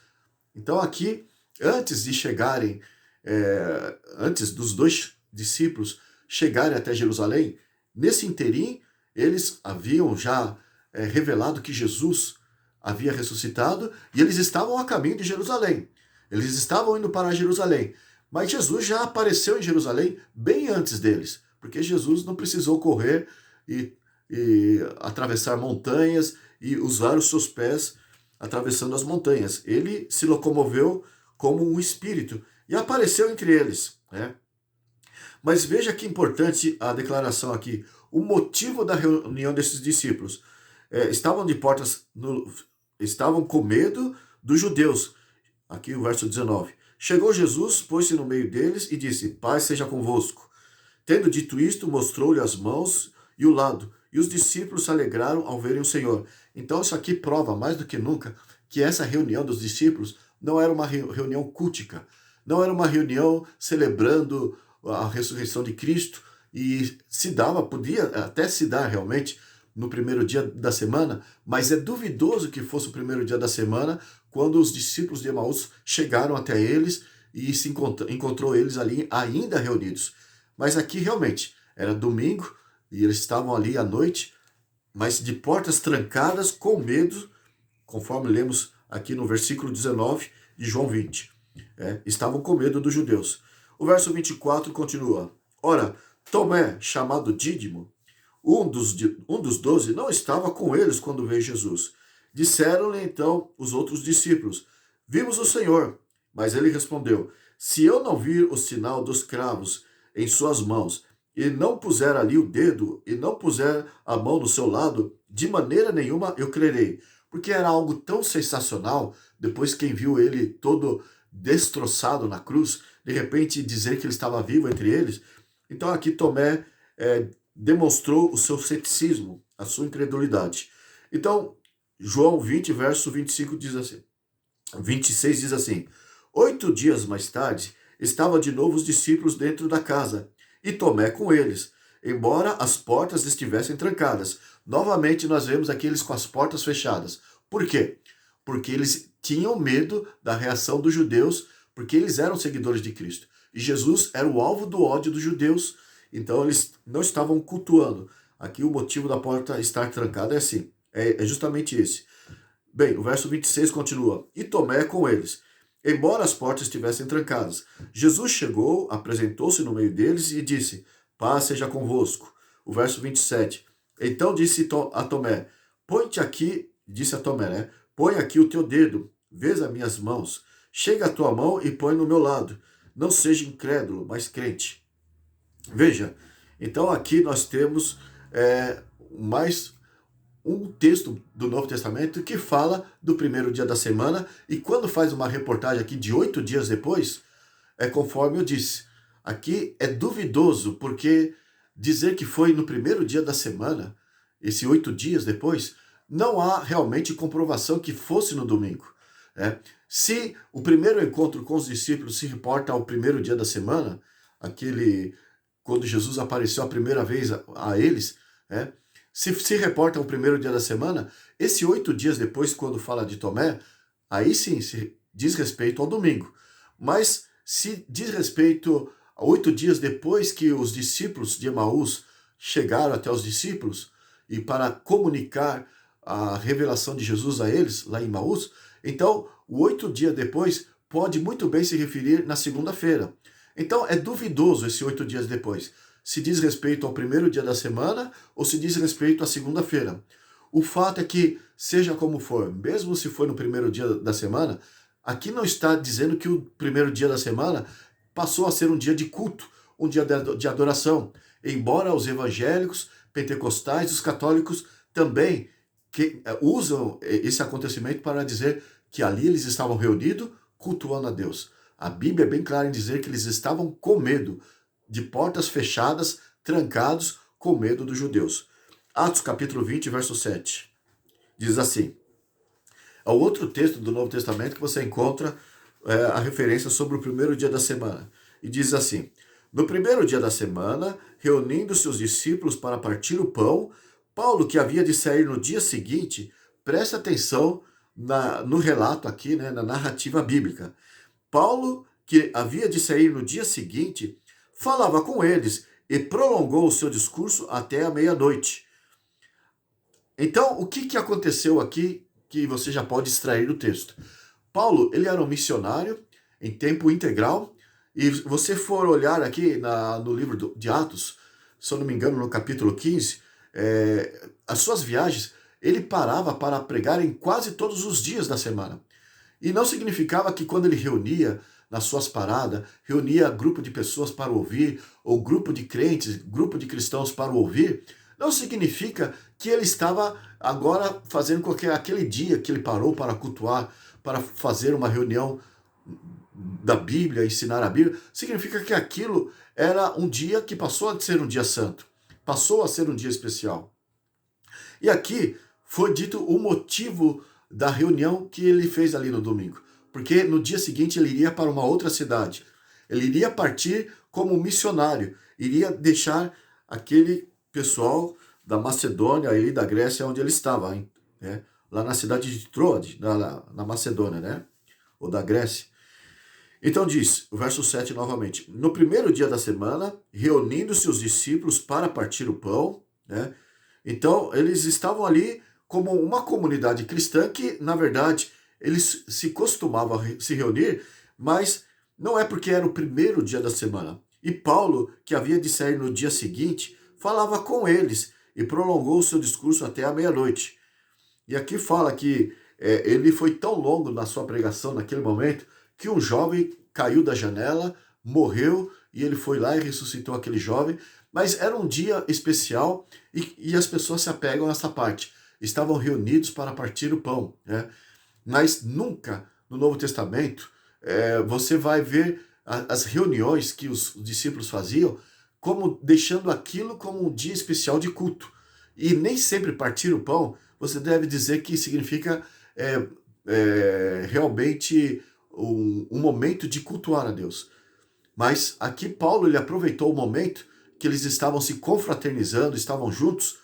Então aqui, antes de chegarem, antes dos dois discípulos chegarem até Jerusalém, nesse interim, eles haviam já revelado que Jesus havia ressuscitado e eles estavam a caminho de Jerusalém. Eles estavam indo para Jerusalém. Mas Jesus já apareceu em Jerusalém bem antes deles, porque Jesus não precisou correr e atravessar montanhas e usar os seus pés atravessando as montanhas. Ele se locomoveu como um espírito e apareceu entre eles, né? Mas veja que importante a declaração aqui. O motivo da reunião desses discípulos. Estavam de portas, estavam com medo dos judeus. Aqui o verso 19. Chegou Jesus, pôs-se no meio deles e disse: Paz seja convosco. Tendo dito isto, mostrou-lhe as mãos e o lado. E os discípulos se alegraram ao verem o Senhor. Então isso aqui prova mais do que nunca que essa reunião dos discípulos não era uma reunião cultica. Não era uma reunião celebrando a ressurreição de Cristo. E podia até se dar realmente no primeiro dia da semana, mas é duvidoso que fosse o primeiro dia da semana quando os discípulos de Emaús chegaram até eles e se encontrou eles ali ainda reunidos. Mas aqui realmente era domingo e eles estavam ali à noite, mas de portas trancadas, com medo, conforme lemos aqui no versículo 19 de João 20. Estavam com medo dos judeus. O verso 24 continua. Ora, Tomé, chamado Dídimo, um dos 12, não estava com eles quando veio Jesus. Disseram-lhe então os outros discípulos: Vimos o Senhor. Mas ele respondeu: Se eu não vir o sinal dos cravos em suas mãos, e não puser ali o dedo, e não puser a mão no seu lado, de maneira nenhuma eu crerei. Porque era algo tão sensacional, depois quem viu ele todo destroçado na cruz, de repente dizer que ele estava vivo entre eles. Então aqui Tomé demonstrou o seu ceticismo, a sua incredulidade. Então, João 20, verso 25 diz assim, 26 diz assim: 8 dias mais tarde, estavam de novo os discípulos dentro da casa, e Tomé com eles, embora as portas estivessem trancadas. Novamente nós vemos aqueles com as portas fechadas. Por quê? Porque eles tinham medo da reação dos judeus, porque eles eram seguidores de Cristo. E Jesus era o alvo do ódio dos judeus, então eles não estavam cultuando. Aqui o motivo da porta estar trancada é assim, é justamente esse. Bem, o verso 26 continua: E Tomé com eles, embora as portas estivessem trancadas. Jesus chegou, apresentou-se no meio deles e disse: Paz seja convosco. O verso 27. Então disse a Tomé: Põe-te aqui, disse a Tomé, né? Põe aqui o teu dedo, vês as minhas mãos. Chega a tua mão e põe no meu lado. Não seja incrédulo, mas crente. Veja, então aqui nós temos mais um texto do Novo Testamento que fala do primeiro dia da semana, e quando faz uma reportagem aqui de 8 dias depois, conforme eu disse, aqui é duvidoso, porque dizer que foi no primeiro dia da semana, esse 8 dias depois, não há realmente comprovação que fosse no domingo. Se o primeiro encontro com os discípulos se reporta ao primeiro dia da semana, quando Jesus apareceu a primeira vez a eles, se reporta ao primeiro dia da semana, esse 8 dias depois, quando fala de Tomé, aí sim se diz respeito ao domingo. Mas se diz respeito a 8 dias depois que os discípulos de Emaús chegaram até os discípulos e para comunicar a revelação de Jesus a eles, lá em Emaús, então o 8 dias depois pode muito bem se referir na segunda-feira. Então é duvidoso esse 8 dias depois. Se diz respeito ao primeiro dia da semana ou se diz respeito à segunda-feira. O fato é que, seja como for, mesmo se for no primeiro dia da semana, aqui não está dizendo que o primeiro dia da semana passou a ser um dia de culto, um dia de adoração. Embora os evangélicos, pentecostais, os católicos também usam esse acontecimento para dizer que ali eles estavam reunidos cultuando a Deus. A Bíblia é bem clara em dizer que eles estavam com medo, de portas fechadas, trancados, com medo dos judeus. Atos capítulo 20, verso 7. Diz assim: é o outro texto do Novo Testamento que você encontra a referência sobre o primeiro dia da semana. E diz assim: no primeiro dia da semana, reunindo-se os discípulos para partir o pão, Paulo, que havia de sair no dia seguinte, presta atenção no relato aqui, na narrativa bíblica. Paulo, que havia de sair no dia seguinte, falava com eles e prolongou o seu discurso até a meia-noite. Então, o que aconteceu aqui que você já pode extrair do texto? Paulo, ele era um missionário em tempo integral, e você for olhar aqui no livro de Atos, se eu não me engano, no capítulo 15, as suas viagens, ele parava para pregar em quase todos os dias da semana. E não significava que quando ele reunia nas suas paradas, reunia grupo de pessoas para ouvir, ou grupo de crentes, grupo de cristãos para ouvir, não significa que ele estava agora fazendo aquele dia que ele parou para cultuar, para fazer uma reunião da Bíblia, ensinar a Bíblia, significa que aquilo era um dia que passou a ser um dia santo, passou a ser um dia especial. E aqui foi dito o motivo da reunião que ele fez ali no domingo, porque no dia seguinte ele iria para uma outra cidade, ele iria partir como missionário, iria deixar aquele pessoal da Macedônia e da Grécia onde ele estava, né? Lá na cidade de Troade, na Macedônia, né? Ou da Grécia. Então diz, o verso 7 novamente, no primeiro dia da semana, reunindo-se os discípulos para partir o pão, né? Então eles estavam ali como uma comunidade cristã que, na verdade, eles se costumavam se reunir, mas não é porque era o primeiro dia da semana. E Paulo, que havia de sair no dia seguinte, falava com eles e prolongou o seu discurso até a meia-noite. E aqui fala que ele foi tão longo na sua pregação naquele momento que um jovem caiu da janela, morreu, e ele foi lá e ressuscitou aquele jovem. Mas era um dia especial e as pessoas se apegam a essa parte. Estavam reunidos para partir o pão, né? Mas nunca no Novo Testamento você vai ver as reuniões que os discípulos faziam como deixando aquilo como um dia especial de culto. E nem sempre partir o pão, você deve dizer que significa realmente um momento de cultuar a Deus. Mas aqui Paulo ele aproveitou o momento que eles estavam se confraternizando, estavam juntos,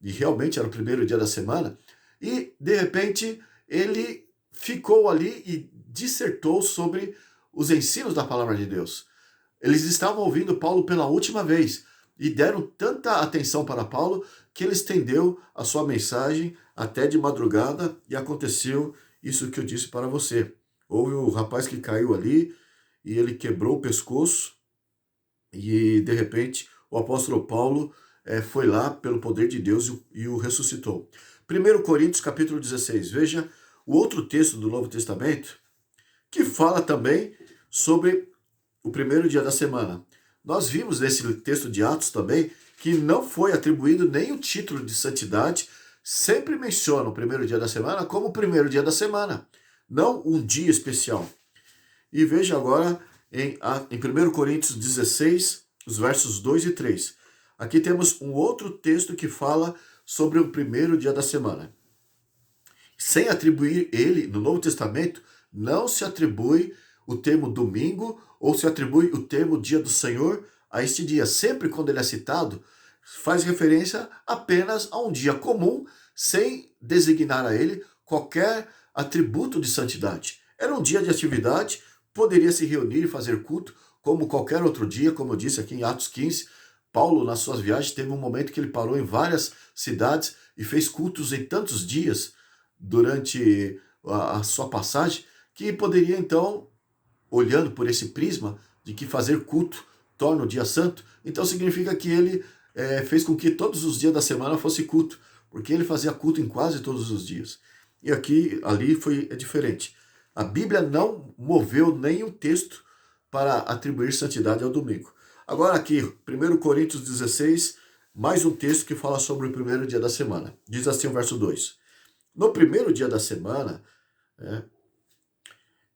e realmente era o primeiro dia da semana, e de repente ele ficou ali e dissertou sobre os ensinos da palavra de Deus. Eles estavam ouvindo Paulo pela última vez e deram tanta atenção para Paulo que ele estendeu a sua mensagem até de madrugada e aconteceu isso que eu disse para você. Houve um rapaz que caiu ali e ele quebrou o pescoço e de repente o apóstolo Paulo foi lá pelo poder de Deus e o ressuscitou. 1 Coríntios capítulo 16, veja o outro texto do Novo Testamento que fala também sobre o primeiro dia da semana. Nós vimos nesse texto de Atos também que não foi atribuído nem o título de santidade, sempre menciona o primeiro dia da semana como o primeiro dia da semana, não um dia especial. E veja agora em 1 Coríntios 16, os versos 2 e 3. Aqui temos um outro texto que fala sobre o primeiro dia da semana. Sem atribuir ele, no Novo Testamento, não se atribui o termo domingo ou se atribui o termo dia do Senhor a este dia. Sempre quando ele é citado, faz referência apenas a um dia comum, sem designar a ele qualquer atributo de santidade. Era um dia de atividade, poderia se reunir e fazer culto, como qualquer outro dia, como eu disse aqui em Atos 15, Paulo, nas suas viagens, teve um momento que ele parou em várias cidades e fez cultos em tantos dias durante a sua passagem, que poderia então, olhando por esse prisma de que fazer culto torna o dia santo, então significa que ele fez com que todos os dias da semana fosse culto, porque ele fazia culto em quase todos os dias. E ali é diferente. A Bíblia não moveu nenhum texto para atribuir santidade ao domingo. Agora aqui, 1 Coríntios 16, mais um texto que fala sobre o primeiro dia da semana. Diz assim o verso 2. No primeiro dia da semana,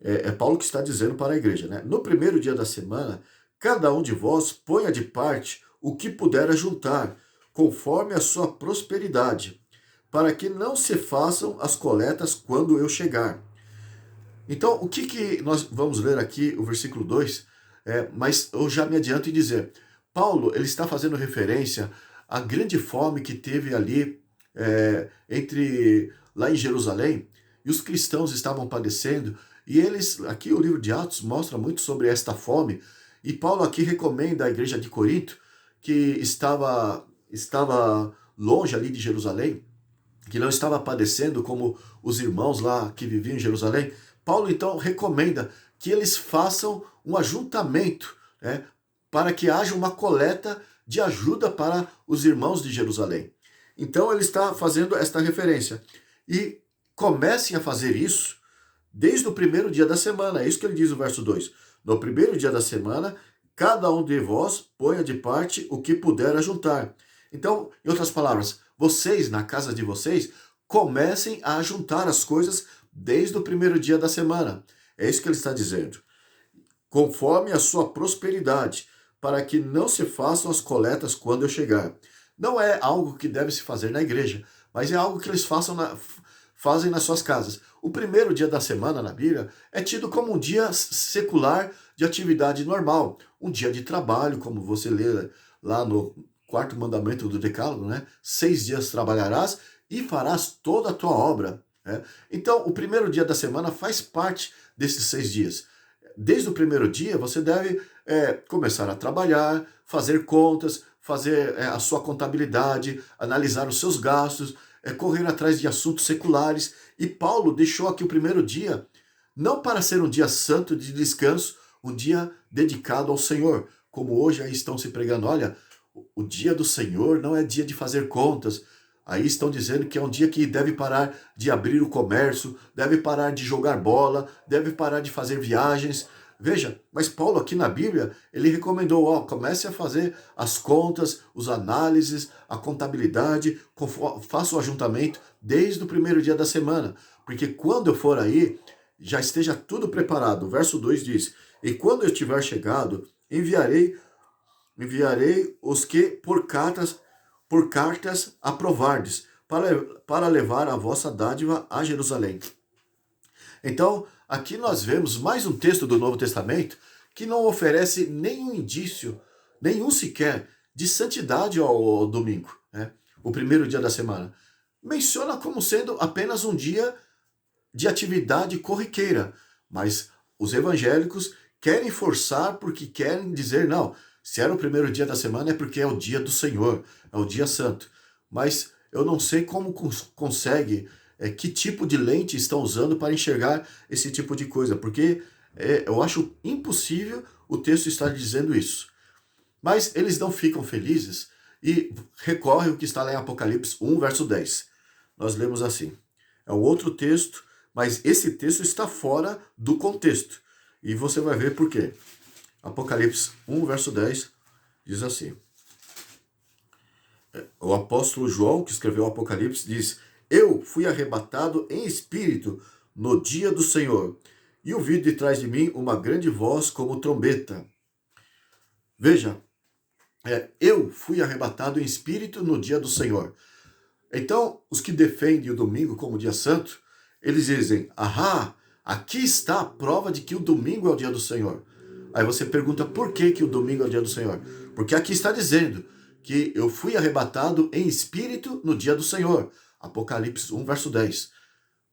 é Paulo que está dizendo para a igreja, né? No primeiro dia da semana, cada um de vós ponha de parte o que puder ajuntar, conforme a sua prosperidade, para que não se façam as coletas quando eu chegar. Então, o que nós vamos ler aqui, o versículo 2, mas eu já me adianto em dizer, Paulo ele está fazendo referência à grande fome que teve ali lá em Jerusalém, e os cristãos estavam padecendo, e aqui o livro de Atos mostra muito sobre esta fome, e Paulo aqui recomenda à igreja de Corinto, que estava longe ali de Jerusalém, que não estava padecendo como os irmãos lá que viviam em Jerusalém. Paulo então recomenda que eles façam um ajuntamento, para que haja uma coleta de ajuda para os irmãos de Jerusalém. Então ele está fazendo esta referência. E comecem a fazer isso desde o primeiro dia da semana. É isso que ele diz no verso 2. No primeiro dia da semana, cada um de vós ponha de parte o que puder ajuntar. Então, em outras palavras, vocês, na casa de vocês, comecem a juntar as coisas desde o primeiro dia da semana. É isso que ele está dizendo. Conforme a sua prosperidade, para que não se façam as coletas quando eu chegar. Não é algo que deve se fazer na igreja, mas é algo que eles fazem nas suas casas. O primeiro dia da semana na Bíblia é tido como um dia secular de atividade normal, um dia de trabalho, como você lê lá no quarto mandamento do Decálogo, né? 6 dias trabalharás e farás toda a tua obra. Né? Então, o primeiro dia da semana faz parte desses 6 dias. Desde o primeiro dia, você deve começar a trabalhar, fazer contas, fazer a sua contabilidade, analisar os seus gastos, correr atrás de assuntos seculares. E Paulo deixou aqui o primeiro dia, não para ser um dia santo de descanso, um dia dedicado ao Senhor. Como hoje aí estão se pregando, olha, o dia do Senhor não é dia de fazer contas. Aí estão dizendo que é um dia que deve parar de abrir o comércio, deve parar de jogar bola, deve parar de fazer viagens. Veja, mas Paulo aqui na Bíblia, ele recomendou, comece a fazer as contas, os análises, a contabilidade, faça o ajuntamento desde o primeiro dia da semana. Porque quando eu for aí, já esteja tudo preparado. O verso 2 diz, e quando eu tiver chegado, enviarei os que por cartas aprovardes, para levar a vossa dádiva a Jerusalém. Então, aqui nós vemos mais um texto do Novo Testamento que não oferece nenhum indício, nenhum sequer, de santidade ao domingo, né? O primeiro dia da semana. Menciona como sendo apenas um dia de atividade corriqueira, mas os evangélicos querem forçar porque querem dizer, não, se era o primeiro dia da semana é porque é o dia do Senhor, é o dia santo. Mas eu não sei como consegue, que tipo de lente estão usando para enxergar esse tipo de coisa, porque eu acho impossível o texto estar dizendo isso. Mas eles não ficam felizes e recorrem ao que está lá em Apocalipse 1, verso 10. Nós lemos assim. É um outro texto, mas esse texto está fora do contexto. E você vai ver por quê. Apocalipse 1, verso 10, diz assim. O apóstolo João, que escreveu o Apocalipse, diz, eu fui arrebatado em espírito no dia do Senhor, e ouvi de trás de mim uma grande voz como trombeta. Veja, eu fui arrebatado em espírito no dia do Senhor. Então, os que defendem o domingo como dia santo, eles dizem, aqui está a prova de que o domingo é o dia do Senhor. Aí você pergunta, por que o domingo é o dia do Senhor? Porque aqui está dizendo que eu fui arrebatado em espírito no dia do Senhor. Apocalipse 1, verso 10.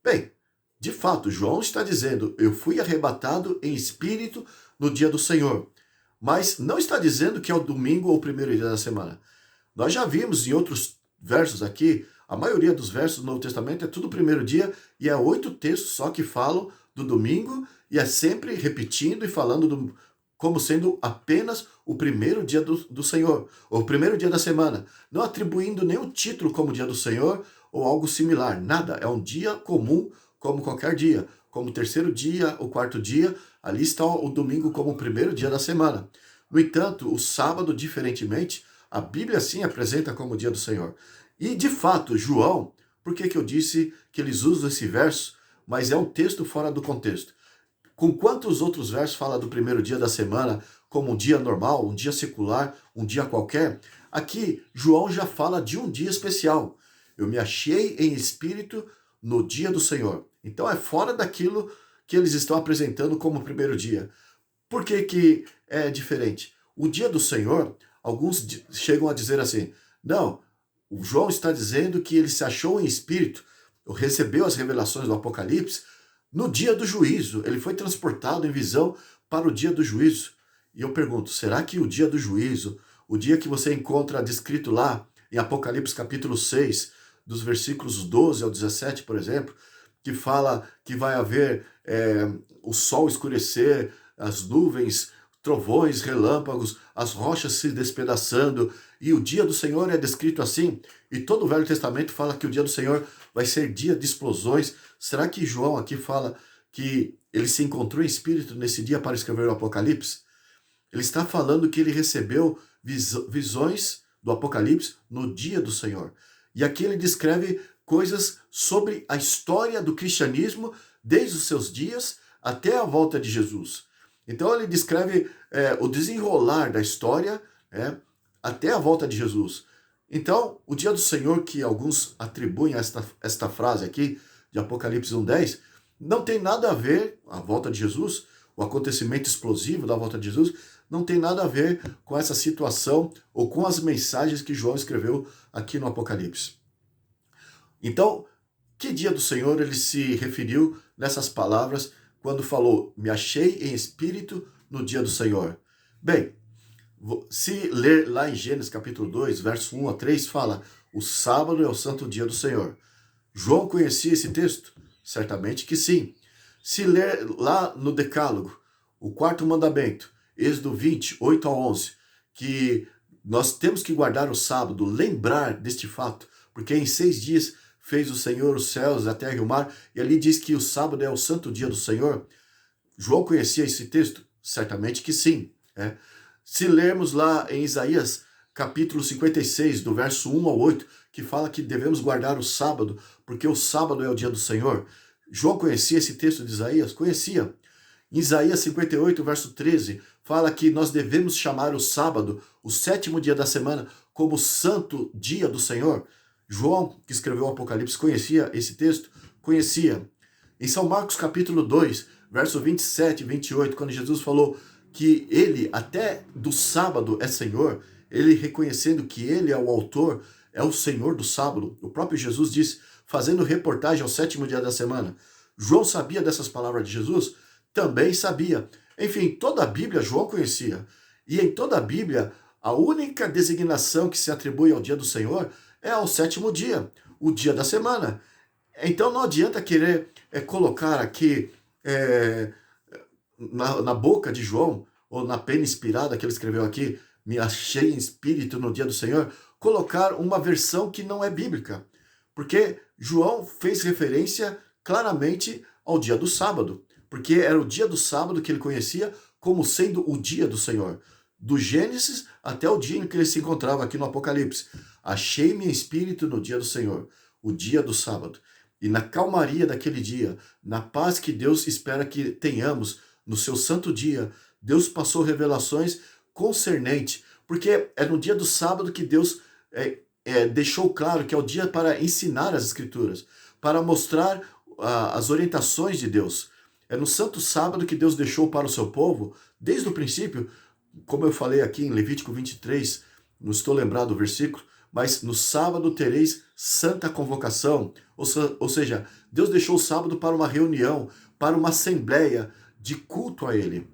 Bem, de fato, João está dizendo, eu fui arrebatado em espírito no dia do Senhor. Mas não está dizendo que é o domingo ou o primeiro dia da semana. Nós já vimos em outros versos aqui, a maioria dos versos do Novo Testamento é tudo primeiro dia, e é 8 textos só que falam do domingo, e é sempre repetindo e falando como sendo apenas o primeiro dia do Senhor, ou o primeiro dia da semana, não atribuindo nenhum título como dia do Senhor, ou algo similar, nada, é um dia comum como qualquer dia, como o terceiro dia, o quarto dia, ali está o domingo como o primeiro dia da semana. No entanto, o sábado, diferentemente, a Bíblia sim apresenta como dia do Senhor. E, de fato, João, por que eu disse que eles usam esse verso, mas é um texto fora do contexto? Com quantos outros versos fala do primeiro dia da semana como um dia normal, um dia secular, um dia qualquer? Aqui, João já fala de um dia especial. Eu me achei em espírito no dia do Senhor. Então é fora daquilo que eles estão apresentando como primeiro dia. Por que é diferente? O dia do Senhor, alguns chegam a dizer assim, não, o João está dizendo que ele se achou em espírito, recebeu as revelações do Apocalipse, no dia do juízo. Ele foi transportado em visão para o dia do juízo. E eu pergunto, será que o dia do juízo, o dia que você encontra descrito lá em Apocalipse capítulo 6, dos versículos 12 ao 17, por exemplo, que fala que vai haver o sol escurecer, as nuvens, trovões, relâmpagos, as rochas se despedaçando, e o dia do Senhor é descrito assim, e todo o Velho Testamento fala que o dia do Senhor vai ser dia de explosões. Será que João aqui fala que ele se encontrou em espírito nesse dia para escrever o Apocalipse, ele está falando que ele recebeu visões do Apocalipse no dia do Senhor. E aqui ele descreve coisas sobre a história do cristianismo desde os seus dias até a volta de Jesus. Então ele descreve o desenrolar da história até a volta de Jesus. Então, o dia do Senhor, que alguns atribuem a esta frase aqui, de Apocalipse 1:10, não tem nada a ver, a volta de Jesus, o acontecimento explosivo da volta de Jesus, não tem nada a ver com essa situação ou com as mensagens que João escreveu aqui no Apocalipse. Então, que dia do Senhor ele se referiu nessas palavras quando falou, me achei em espírito no dia do Senhor? Bem, se ler lá em Gênesis capítulo 2, verso 1 a 3, fala, o sábado é o santo dia do Senhor. João conhecia esse texto? Certamente que sim. Se ler lá no Decálogo, o quarto mandamento, Êxodo 20, 8 a 11, que nós temos que guardar o sábado, lembrar deste fato, porque em 6 dias fez o Senhor os céus, a terra e o mar, e ali diz que o sábado é o santo dia do Senhor. João conhecia esse texto? Certamente que sim. Se lermos lá em Isaías, capítulo 56, do verso 1 ao 8, que fala que devemos guardar o sábado, porque o sábado é o dia do Senhor. João conhecia esse texto de Isaías? Conhecia. Em Isaías 58, verso 13, fala que nós devemos chamar o sábado, o 7º dia da semana, como santo dia do Senhor. João, que escreveu o Apocalipse, conhecia esse texto? Conhecia. Em São Marcos, capítulo 2, verso 27 e 28, quando Jesus falou que ele, até do sábado, é Senhor, ele reconhecendo que ele é o autor, é o Senhor do sábado. O próprio Jesus disse, fazendo reportagem ao 7º dia da semana. João sabia dessas palavras de Jesus? Também sabia. Enfim, toda a Bíblia João conhecia. E em toda a Bíblia, a única designação que se atribui ao dia do Senhor é ao 7º dia, o dia da semana. Então não adianta querer colocar aqui na boca de João, ou na pena inspirada que ele escreveu aqui, me achei em espírito no dia do Senhor, colocar uma versão que não é bíblica. Porque João fez referência claramente ao dia do sábado. Porque era o dia do sábado que ele conhecia como sendo o dia do Senhor. Do Gênesis até o dia em que ele se encontrava aqui no Apocalipse. Achei-me em espírito no dia do Senhor, o dia do sábado. E na calmaria daquele dia, na paz que Deus espera que tenhamos no seu santo dia, Deus passou revelações concernentes, porque é no dia do sábado que Deus deixou claro que é o dia para ensinar as Escrituras, para mostrar as orientações de Deus. É no santo sábado que Deus deixou para o seu povo, desde o princípio, como eu falei aqui em Levítico 23, não estou lembrado do versículo, mas no sábado tereis santa convocação, ou seja, Deus deixou o sábado para uma reunião, para uma assembleia de culto a Ele.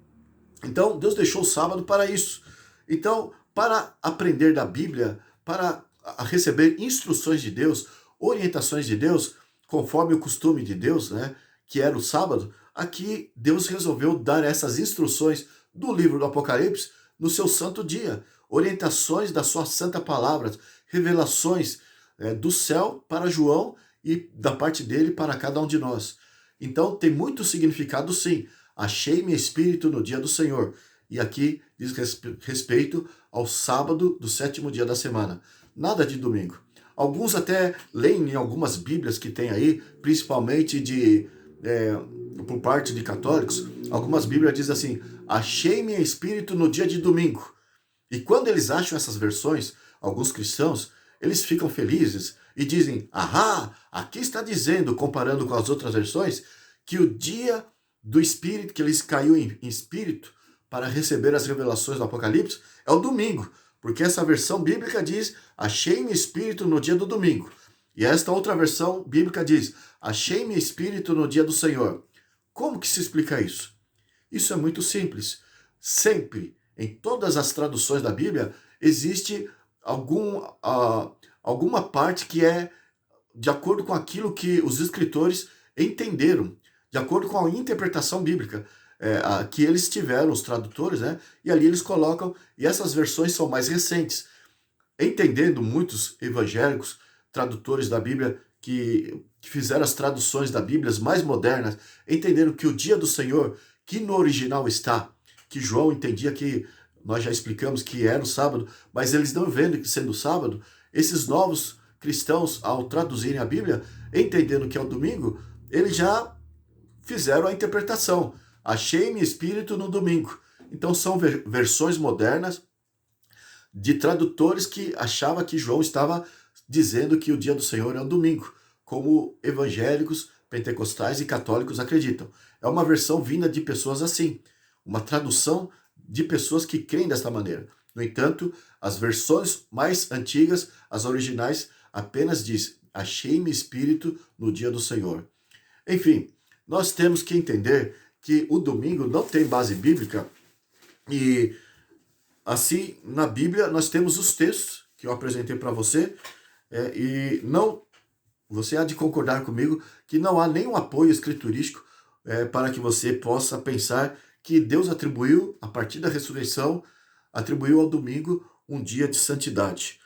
Então, Deus deixou o sábado para isso. Então, para aprender da Bíblia, para receber instruções de Deus, orientações de Deus, conforme o costume de Deus, que era o sábado, aqui Deus resolveu dar essas instruções do livro do Apocalipse no seu santo dia. Orientações da sua santa palavra, revelações do céu para João e da parte dele para cada um de nós. Então, tem muito significado sim. Achei-me espírito no dia do Senhor. E aqui diz respeito ao sábado do 7º dia da semana. Nada de domingo. Alguns até leem em algumas bíblias que tem aí, principalmente por parte de católicos, algumas bíblias dizem assim, achei-me em espírito no dia de domingo. E quando eles acham essas versões, alguns cristãos, eles ficam felizes e dizem, aqui está dizendo, comparando com as outras versões, que o dia do Espírito, que eles caiu em espírito para receber as revelações do Apocalipse, é o domingo, porque essa versão bíblica diz, achei-me espírito no dia do domingo. E esta outra versão bíblica diz, achei-me espírito no dia do Senhor. Como que se explica isso? Isso é muito simples. Sempre, em todas as traduções da Bíblia, existe alguma parte que é de acordo com aquilo que os escritores entenderam, de acordo com a interpretação bíblica que eles tiveram, os tradutores, e ali eles colocam, e essas versões são mais recentes. Entendendo muitos evangélicos, tradutores da Bíblia, que fizeram as traduções da Bíblia as mais modernas, entenderam que o dia do Senhor, que no original está, que João entendia que, nós já explicamos que era o sábado, mas eles não vendo que sendo sábado, esses novos cristãos, ao traduzirem a Bíblia, entendendo que é o domingo, eles já fizeram a interpretação. Achei-me espírito no domingo. Então são versões modernas de tradutores que achavam que João estava dizendo que o dia do Senhor é um domingo, como evangélicos, pentecostais e católicos acreditam. É uma versão vinda de pessoas assim, uma tradução de pessoas que creem desta maneira. No entanto, as versões mais antigas, as originais, apenas diz: achei-me espírito no dia do Senhor. Enfim, nós temos que entender que o domingo não tem base bíblica e assim na Bíblia nós temos os textos que eu apresentei para você e não você há de concordar comigo que não há nenhum apoio escriturístico para que você possa pensar que Deus atribuiu, a partir da ressurreição, atribuiu ao domingo um dia de santidade.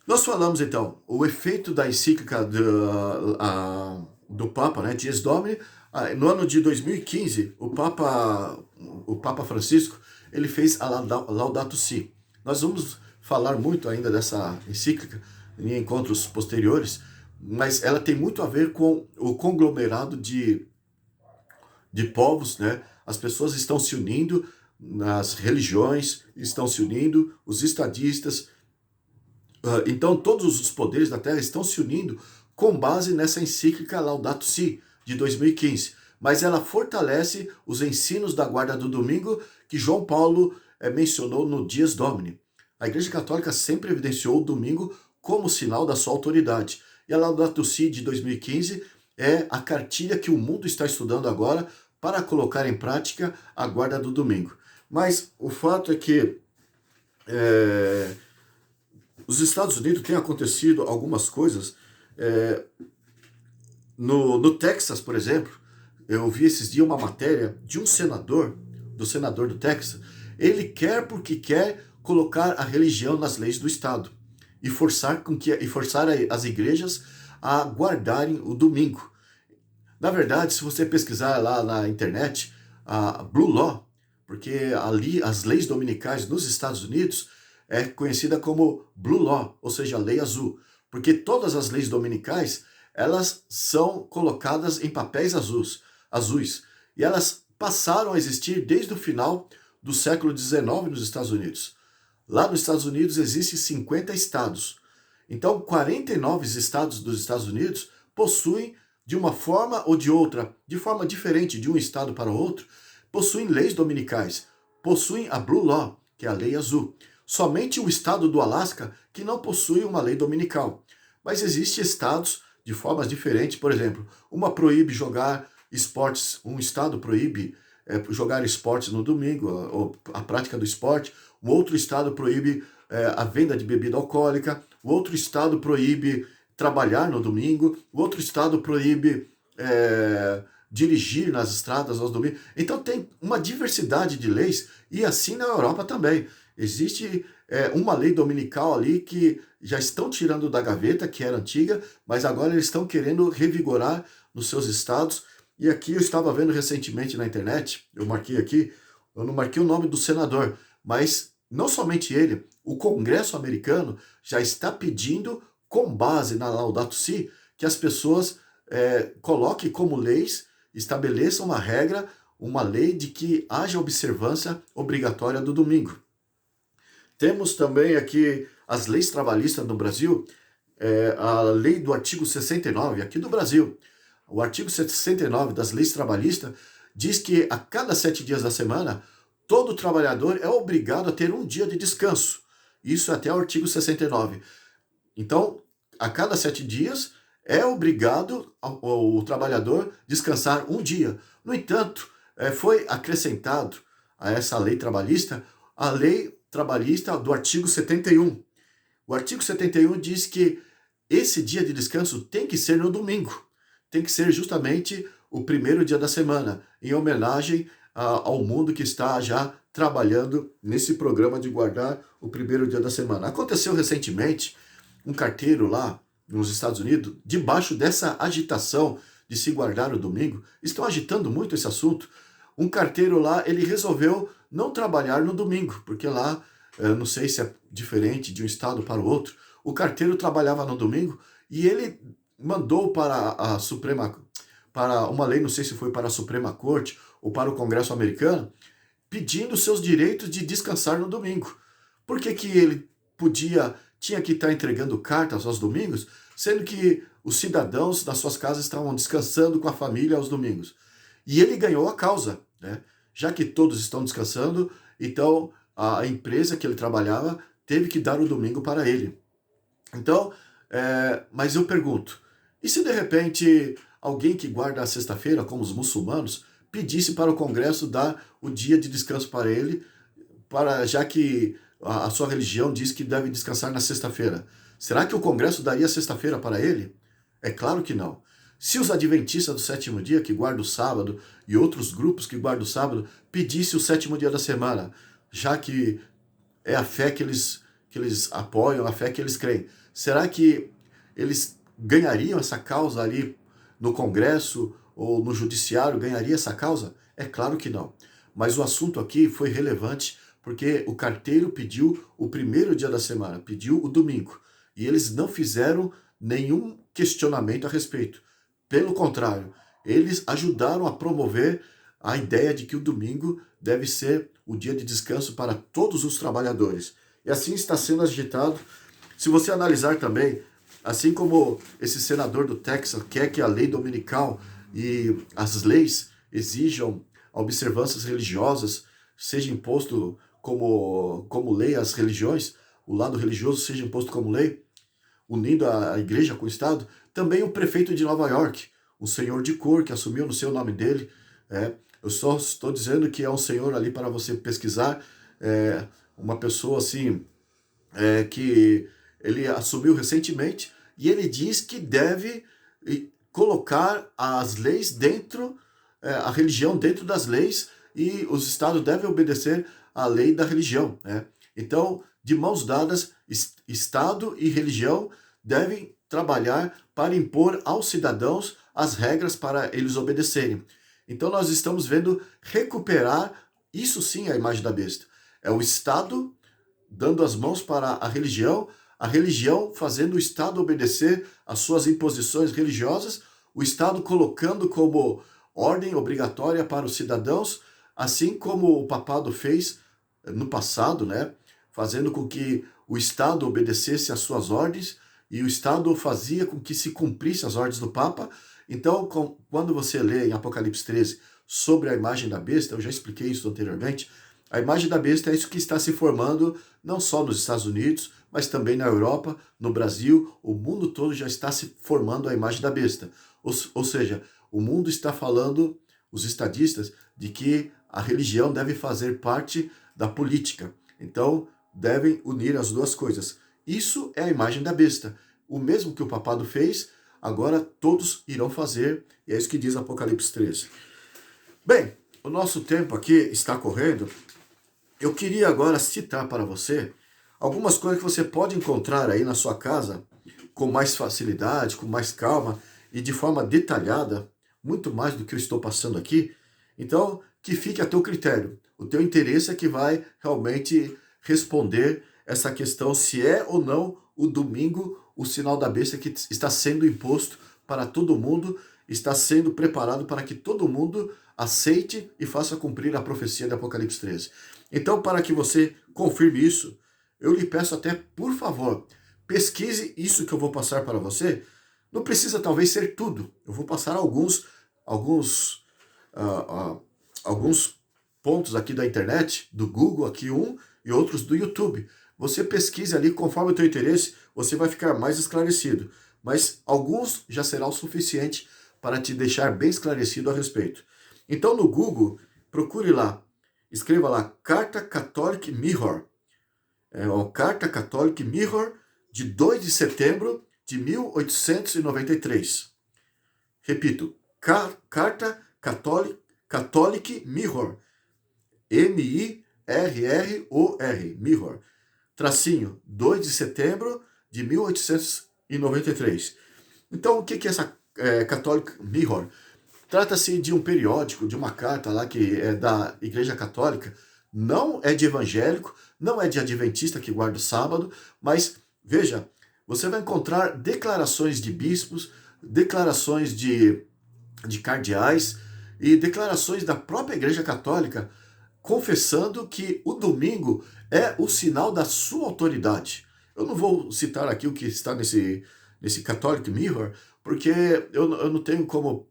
Nós falamos então o efeito da encíclica do Papa, né, Dies Domini. No ano de 2015, o Papa Francisco, ele fez a Laudato Si. Nós vamos falar muito ainda dessa encíclica em encontros posteriores, mas ela tem muito a ver com o conglomerado de povos, né? As pessoas estão se unindo, as religiões estão se unindo, os estadistas. Então todos os poderes da Terra estão se unindo com base nessa encíclica Laudato Si, de 2015. Mas ela fortalece os ensinos da guarda do domingo que João Paulo mencionou no Dies Domini. A Igreja Católica sempre evidenciou o domingo como sinal da sua autoridade. E a Laudato Si de 2015 é a cartilha que o mundo está estudando agora para colocar em prática a guarda do domingo. Mas o fato é que os Estados Unidos têm acontecido algumas coisas. No Texas, por exemplo, eu vi esses dias uma matéria de um senador, do senador do Texas. Ele quer porque quer colocar a religião nas leis do Estado e forçar as igrejas a guardarem o domingo. Na verdade, se você pesquisar lá na internet, a Blue Law, porque ali as leis dominicais nos Estados Unidos é conhecida como Blue Law, ou seja, a lei azul, porque todas as leis dominicais, elas são colocadas em papéis azuis, e elas passaram a existir desde o final do século XIX nos Estados Unidos. Lá nos Estados Unidos existem 50 estados. Então, 49 estados dos Estados Unidos possuem, de uma forma ou de outra, de forma diferente de um estado para o outro, possuem leis dominicais, possuem a Blue Law, que é a lei azul. Somente o estado do Alasca que não possui uma lei dominical. Mas existem estados de formas diferentes, por exemplo, uma proíbe jogar esportes, um estado proíbe jogar esportes no domingo, ou a prática do esporte, um outro estado proíbe a venda de bebida alcoólica, o outro estado proíbe trabalhar no domingo, o outro estado proíbe dirigir nas estradas aos domingos. Então tem uma diversidade de leis, e assim na Europa também. Existe uma lei dominical ali que já estão tirando da gaveta, que era antiga, mas agora eles estão querendo revigorar nos seus estados. E aqui eu estava vendo recentemente na internet, eu marquei aqui, eu não marquei o nome do senador, mas não somente ele, o Congresso americano já está pedindo, com base na Laudato Si, que as pessoas coloquem como leis, estabeleçam uma regra, uma lei de que haja observância obrigatória do domingo. Temos também aqui as leis trabalhistas no Brasil, a lei do artigo 69, aqui do Brasil. O artigo 69 das leis trabalhistas diz que a cada 7 dias da semana, todo trabalhador é obrigado a ter um dia de descanso. Isso é até o artigo 69. Então, a cada 7 dias é obrigado o trabalhador descansar um dia. No entanto, foi acrescentado a essa lei trabalhista a lei trabalhista do artigo 71. O artigo 71 diz que esse dia de descanso tem que ser no domingo. Tem que ser justamente o primeiro dia da semana, em homenagem ao mundo que está já trabalhando nesse programa de guardar o primeiro dia da semana. Aconteceu recentemente, um carteiro lá nos Estados Unidos, debaixo dessa agitação de se guardar o domingo, estão agitando muito esse assunto. Um carteiro lá, ele resolveu não trabalhar no domingo, porque lá, não sei se é diferente de um estado para o outro, o carteiro trabalhava no domingo e ele mandou para a Suprema, para uma lei, não sei se foi para a Suprema Corte ou para o Congresso americano, pedindo seus direitos de descansar no domingo. Por que que ele tinha que estar entregando cartas aos domingos, sendo que os cidadãos das suas casas estavam descansando com a família aos domingos? E ele ganhou a causa, né? Já que todos estão descansando, então a empresa que ele trabalhava teve que dar o domingo para ele. Então, mas eu pergunto, e se de repente alguém que guarda a sexta-feira, como os muçulmanos, pedisse para o Congresso dar o dia de descanso para ele, já que a sua religião diz que deve descansar na sexta-feira? Será que o Congresso daria sexta-feira para ele? É claro que não. Se os adventistas do sétimo dia, que guardam o sábado, e outros grupos que guardam o sábado, pedissem o sétimo dia da semana, já que é a fé que eles apoiam, a fé que eles creem, será que eles ganhariam essa causa ali no Congresso ou no Judiciário? Ganharia essa causa? É claro que não. Mas o assunto aqui foi relevante porque o carteiro pediu o primeiro dia da semana, pediu o domingo. E eles não fizeram nenhum questionamento a respeito. Pelo contrário, eles ajudaram a promover a ideia de que o domingo deve ser o dia de descanso para todos os trabalhadores. E assim está sendo agitado. Se você analisar também, assim como esse senador do Texas quer que a lei dominical e as leis exijam observâncias religiosas, seja imposto como lei às religiões, o lado religioso seja imposto como lei, unindo a igreja com o Estado, também o prefeito de Nova York, um senhor de cor que assumiu no seu nome dele, eu só estou dizendo que é um senhor ali para você pesquisar, uma pessoa assim, que ele assumiu recentemente, e ele diz que deve colocar as leis dentro, a religião dentro das leis, e os estados devem obedecer à lei da religião, né? Então, de mãos dadas, Estado e religião devem trabalhar para impor aos cidadãos as regras para eles obedecerem. Então, nós estamos vendo recuperar, isso sim é a imagem da besta. É o Estado dando as mãos para a religião fazendo o Estado obedecer às suas imposições religiosas, o Estado colocando como ordem obrigatória para os cidadãos, assim como o papado fez no passado, né? Fazendo com que o Estado obedecesse às suas ordens e o Estado fazia com que se cumprisse as ordens do Papa. Então, quando você lê em Apocalipse 13 sobre a imagem da besta, eu já expliquei isso anteriormente, a imagem da besta é isso que está se formando não só nos Estados Unidos, mas também na Europa, no Brasil, o mundo todo já está se formando a imagem da besta. Ou seja, o mundo está falando, os estadistas, de que a religião deve fazer parte da política. Então, devem unir as duas coisas. Isso é a imagem da besta. O mesmo que o papado fez, agora todos irão fazer, e é isso que diz Apocalipse 13. Bem, o nosso tempo aqui está correndo. Eu queria agora citar para você algumas coisas que você pode encontrar aí na sua casa com mais facilidade, com mais calma e de forma detalhada, muito mais do que eu estou passando aqui. Então, que fique a teu critério. O teu interesse é que vai realmente responder essa questão se é ou não o domingo o sinal da besta que está sendo imposto para todo mundo, está sendo preparado para que todo mundo aceite e faça cumprir a profecia de Apocalipse 13. Então, para que você confirme isso, eu lhe peço até, por favor, pesquise isso que eu vou passar para você. Não precisa talvez ser tudo. Eu vou passar alguns pontos aqui da internet, do Google aqui e outros do YouTube. Você pesquise ali, conforme o teu interesse, você vai ficar mais esclarecido. Mas alguns já será o suficiente para te deixar bem esclarecido a respeito. Então no Google, procure lá, escreva lá, Carta Catholic Mirror. É uma Carta Catholic Mirror de 2 de setembro de 1893. Repito, Carta Catholic Mirror. M-I-R-R-O-R, Mirror. Tracinho, 2 de setembro de 1893. 93. Então, o que é essa Catholic Mirror? Trata-se de um periódico, de uma carta lá que é da Igreja Católica, não é de evangélico, não é de adventista que guarda o sábado, mas veja, você vai encontrar declarações de bispos, declarações de cardeais e declarações da própria Igreja Católica confessando que o domingo é o sinal da sua autoridade. Eu não vou citar aqui o que está nesse Catholic Mirror, porque eu não tenho como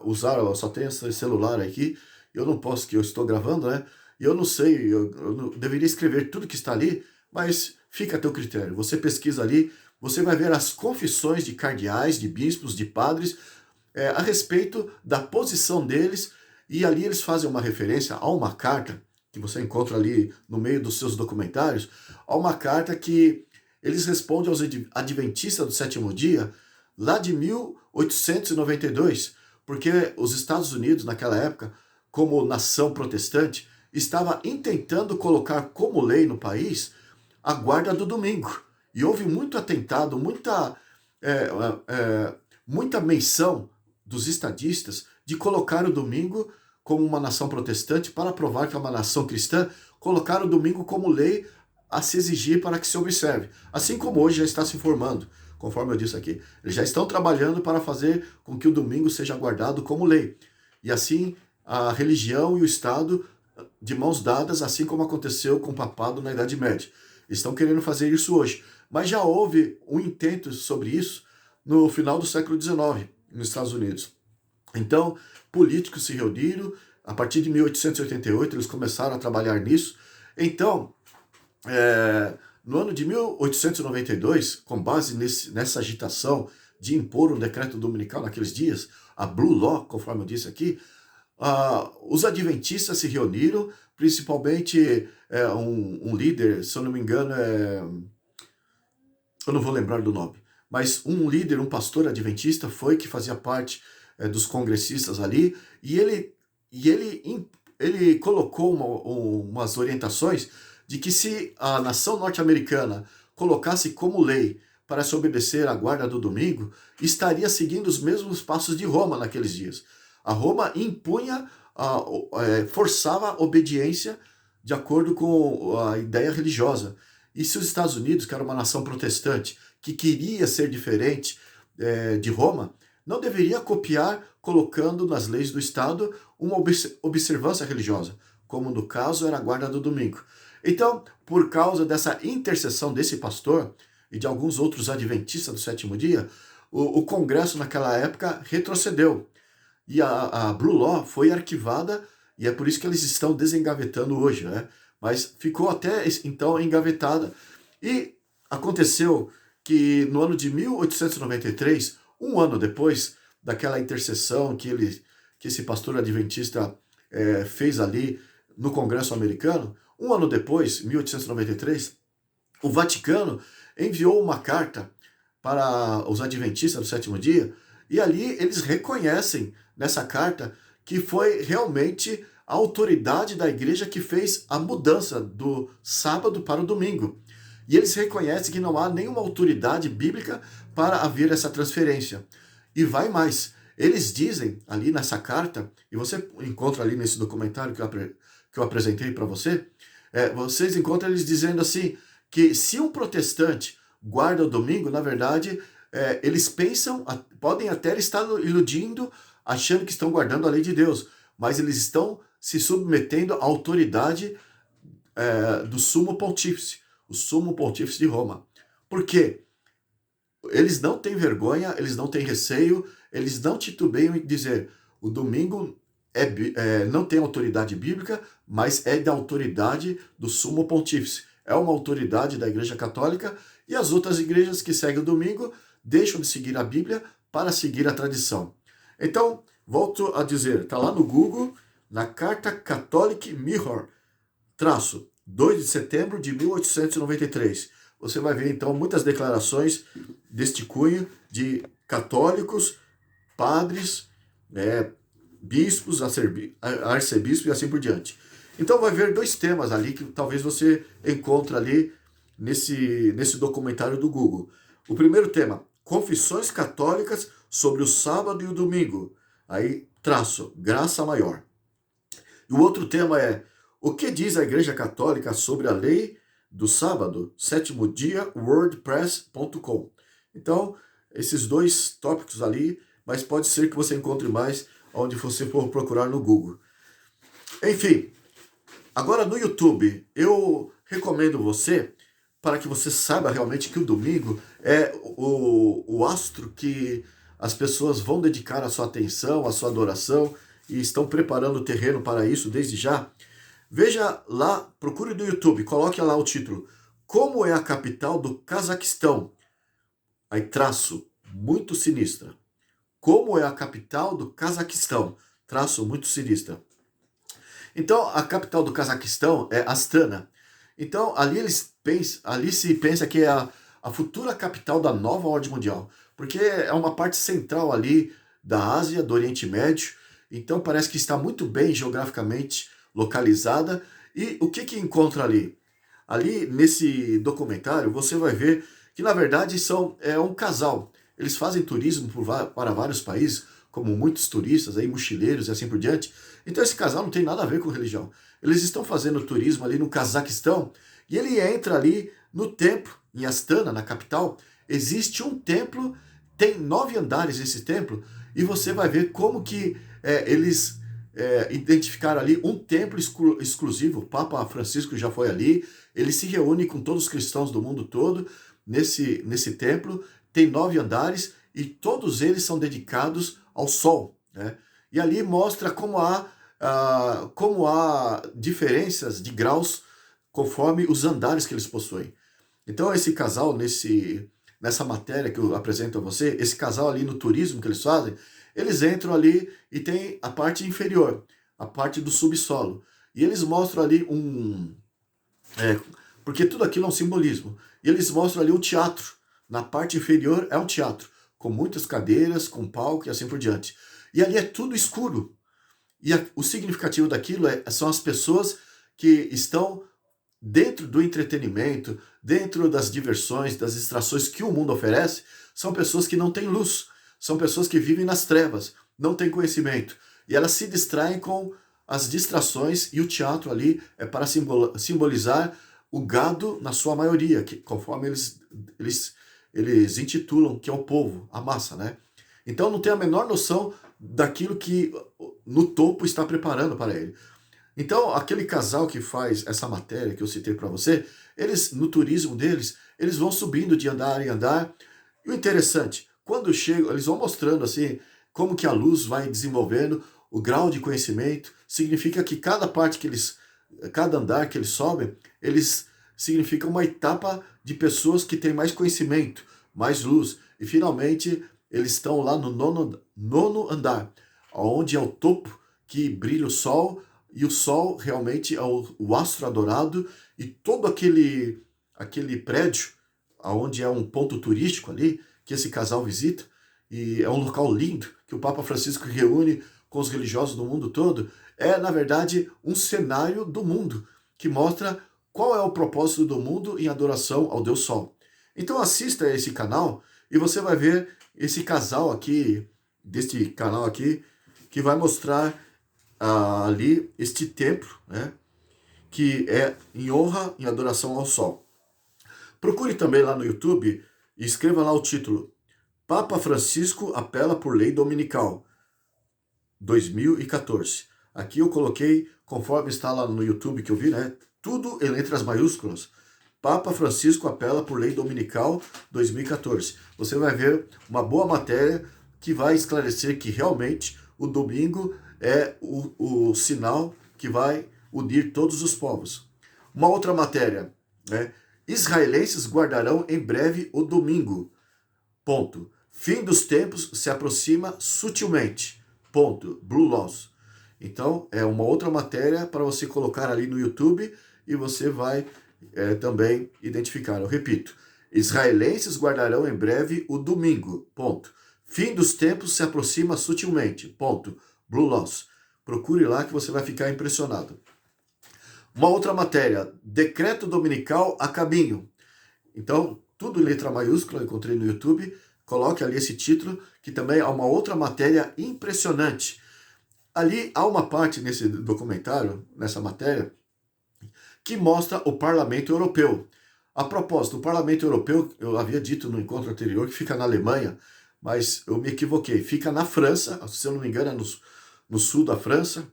usar, eu só tenho esse celular aqui, eu não posso, que eu estou gravando, né? E eu não sei, eu não, deveria escrever tudo que está ali, mas fica a teu critério. Você pesquisa ali, você vai ver as confissões de cardeais, de bispos, de padres, a respeito da posição deles, e ali eles fazem uma referência a uma carta, que você encontra ali no meio dos seus documentários, a uma carta que eles respondem aos adventistas do sétimo dia, lá de 1892, porque os Estados Unidos, naquela época, como nação protestante, estava intentando colocar como lei no país a guarda do domingo. E houve muito atentado, muita menção dos estadistas de colocar o domingo como uma nação protestante para provar que é uma nação cristã, colocar o domingo como lei a se exigir para que se observe. Assim como hoje já está se formando, conforme eu disse aqui. Eles já estão trabalhando para fazer com que o domingo seja guardado como lei. E assim a religião e o Estado de mãos dadas, assim como aconteceu com o papado na Idade Média. Estão querendo fazer isso hoje. Mas já houve um intento sobre isso no final do século XIX, nos Estados Unidos. Então, políticos se reuniram, a partir de 1888 eles começaram a trabalhar nisso. Então, no ano de 1892, com base nessa agitação de impor um decreto dominical naqueles dias, a Blue Law, conforme eu disse aqui, os adventistas se reuniram, principalmente um líder, se eu não me engano, eu não vou lembrar do nome, mas um líder, um pastor adventista foi que fazia parte dos congressistas ali, e ele colocou umas orientações de que se a nação norte-americana colocasse como lei para se obedecer à guarda do domingo, estaria seguindo os mesmos passos de Roma naqueles dias. A Roma impunha, forçava a obediência de acordo com a ideia religiosa. E se os Estados Unidos, que era uma nação protestante, que queria ser diferente de Roma, não deveria copiar colocando nas leis do Estado uma observância religiosa, como no caso era a guarda do domingo. Então, por causa dessa intercessão desse pastor e de alguns outros adventistas do sétimo dia, o Congresso naquela época retrocedeu. E a Blue Law foi arquivada, e é por isso que eles estão desengavetando hoje, né? Mas ficou até então engavetada. E aconteceu que no ano de 1893, um ano depois daquela intercessão que esse pastor adventista fez ali no Congresso americano, um ano depois, 1893, o Vaticano enviou uma carta para os adventistas do sétimo dia, e ali eles reconhecem nessa carta que foi realmente a autoridade da igreja que fez a mudança do sábado para o domingo. E eles reconhecem que não há nenhuma autoridade bíblica para haver essa transferência. E vai mais. Eles dizem ali nessa carta, e você encontra ali nesse documentário que eu apresentei para você, vocês encontram eles dizendo assim, que se um protestante guarda o domingo, na verdade, eles pensam, podem até estar iludindo, achando que estão guardando a lei de Deus, mas eles estão se submetendo à autoridade do sumo pontífice, o sumo pontífice de Roma. Por quê? Eles não têm vergonha, eles não têm receio, eles não titubeiam em dizer, o domingo não tem autoridade bíblica, mas é da autoridade do sumo pontífice. É uma autoridade da Igreja Católica, e as outras igrejas que seguem o domingo deixam de seguir a Bíblia para seguir a tradição. Então, volto a dizer, está lá no Google, na carta Catholic Mirror, 2 de setembro de 1893. Você vai ver, então, muitas declarações deste cunho de católicos, padres, bispos, arcebispos e assim por diante. Então vai ver dois temas ali que talvez você encontre ali nesse documentário do Google. O primeiro tema, Confissões Católicas sobre o sábado e o domingo. Aí, traço, graça maior. E o outro tema é: o que diz a Igreja Católica sobre a lei do sábado? Sétimo dia, wordpress.com. Então, esses dois tópicos ali, mas pode ser que você encontre mais onde você for procurar no Google. Enfim, agora no YouTube, eu recomendo você, para que você saiba realmente que o domingo é o astro que as pessoas vão dedicar a sua atenção, a sua adoração, e estão preparando o terreno para isso desde já. Veja lá, procure no YouTube, coloque lá o título: Como é a capital do Cazaquistão? Aí traço, muito sinistra. Como é a capital do Cazaquistão? Traço, muito sinistra. Então, a capital do Cazaquistão é Astana. Então, ali se pensa que é a futura capital da nova ordem mundial, porque é uma parte central ali da Ásia, do Oriente Médio. Então, parece que está muito bem geograficamente localizada. E o que encontra ali? Ali, nesse documentário, você vai ver que, na verdade, é um casal. Eles fazem turismo para vários países, como muitos turistas, aí, mochileiros e assim por diante. Então esse casal não tem nada a ver com religião. Eles estão fazendo turismo ali no Cazaquistão e ele entra ali no templo, em Astana, na capital. Existe um templo, tem 9 andares esse templo, e você vai ver como que eles identificaram ali um templo exclusivo. O Papa Francisco já foi ali, ele se reúne com todos os cristãos do mundo todo nesse templo. Tem 9 andares e todos eles são dedicados ao sol, né? E ali mostra como há diferenças de graus conforme os andares que eles possuem. Então esse casal, nessa matéria que eu apresento a você, esse casal ali no turismo que eles fazem, eles entram ali e tem a parte inferior, a parte do subsolo. E eles mostram ali porque tudo aquilo é um simbolismo. E eles mostram ali um teatro. Na parte inferior é um teatro, com muitas cadeiras, com palco e assim por diante. E ali é tudo escuro. E o significativo daquilo são as pessoas que estão dentro do entretenimento, dentro das diversões, das distrações que o mundo oferece. São pessoas que não têm luz, são pessoas que vivem nas trevas, não têm conhecimento. E elas se distraem com as distrações, e o teatro ali é para simbolizar o gado na sua maioria, que, conforme eles intitulam, que é o povo, a massa, né? Então não tem a menor noção daquilo que no topo está preparando para ele. Então, aquele casal que faz essa matéria que eu citei para você, eles, no turismo deles, eles vão subindo de andar em andar. E o interessante, quando chegam, eles vão mostrando assim, como que a luz vai desenvolvendo, o grau de conhecimento, significa que cada andar que eles sobem, eles significam uma etapa de pessoas que têm mais conhecimento, mais luz. E finalmente, eles estão lá no nono andar, onde é o topo que brilha o sol, e o sol realmente é o astro adorado, e todo aquele prédio, onde é um ponto turístico ali, que esse casal visita, e é um local lindo, que o Papa Francisco reúne com os religiosos do mundo todo, é, na verdade, um cenário do mundo, que mostra qual é o propósito do mundo em adoração ao Deus Sol. Então assista a esse canal, e você vai ver esse casal aqui, deste canal aqui, que vai mostrar ali este templo, né, que é em honra, em adoração ao sol. Procure também lá no YouTube e escreva lá o título: Papa Francisco apela por lei dominical, 2014. Aqui eu coloquei, conforme está lá no YouTube que eu vi, né, tudo em letras maiúsculas. Papa Francisco apela por lei dominical 2014. Você vai ver uma boa matéria que vai esclarecer que realmente o domingo é o sinal que vai unir todos os povos. Uma outra matéria, né? Israelenses guardarão em breve o domingo. Ponto. Fim dos tempos se aproxima sutilmente. Ponto. Blue Laws. Então, é uma outra matéria para você colocar ali no YouTube e você vai também identificar. Eu repito, israelenses guardarão em breve o domingo. Ponto. Fim dos tempos se aproxima sutilmente. Ponto. Blue Laws. Procure lá que você vai ficar impressionado. Uma outra matéria, decreto dominical a caminho. Então, tudo em letra maiúscula, eu encontrei no YouTube, coloque ali esse título, que também é uma outra matéria impressionante. Ali há uma parte nesse documentário, nessa matéria, que mostra o Parlamento Europeu. A propósito, o Parlamento Europeu, eu havia dito no encontro anterior que fica na Alemanha, mas eu me equivoquei. Fica na França, se eu não me engano, é no sul da França.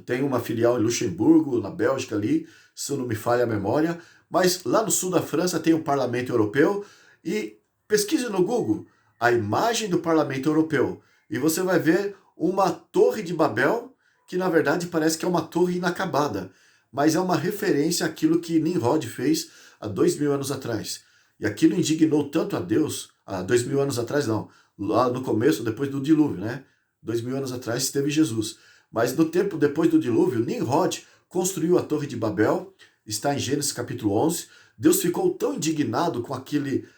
Tem uma filial em Luxemburgo, na Bélgica ali, se eu não me falha a memória. Mas lá no sul da França tem o Parlamento Europeu e pesquise no Google a imagem do Parlamento Europeu e você vai ver uma torre de Babel que na verdade parece que é uma torre inacabada, mas é uma referência àquilo que Nimrod fez há 2000 anos atrás. E aquilo indignou tanto a Deus, há 2000 anos atrás não, lá no começo, depois do dilúvio, né? 2000 anos atrás esteve Jesus. Mas no tempo depois do dilúvio, Nimrod construiu a Torre de Babel, está em Gênesis capítulo 11. Deus ficou tão indignado com aquele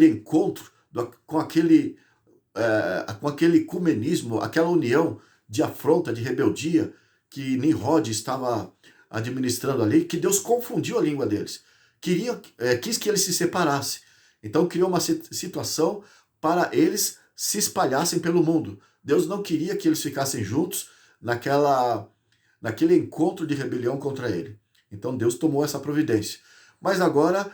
encontro, com aquele ecumenismo, aquela união de afronta, de rebeldia que Nimrod estava administrando ali, que Deus confundiu a língua deles. Quis que eles se separassem. Então criou uma situação para eles se espalhassem pelo mundo. Deus não queria que eles ficassem juntos naquele encontro de rebelião contra ele. Então Deus tomou essa providência. Mas agora,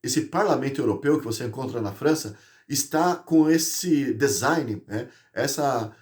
esse parlamento europeu que você encontra na França está com esse design, né? essa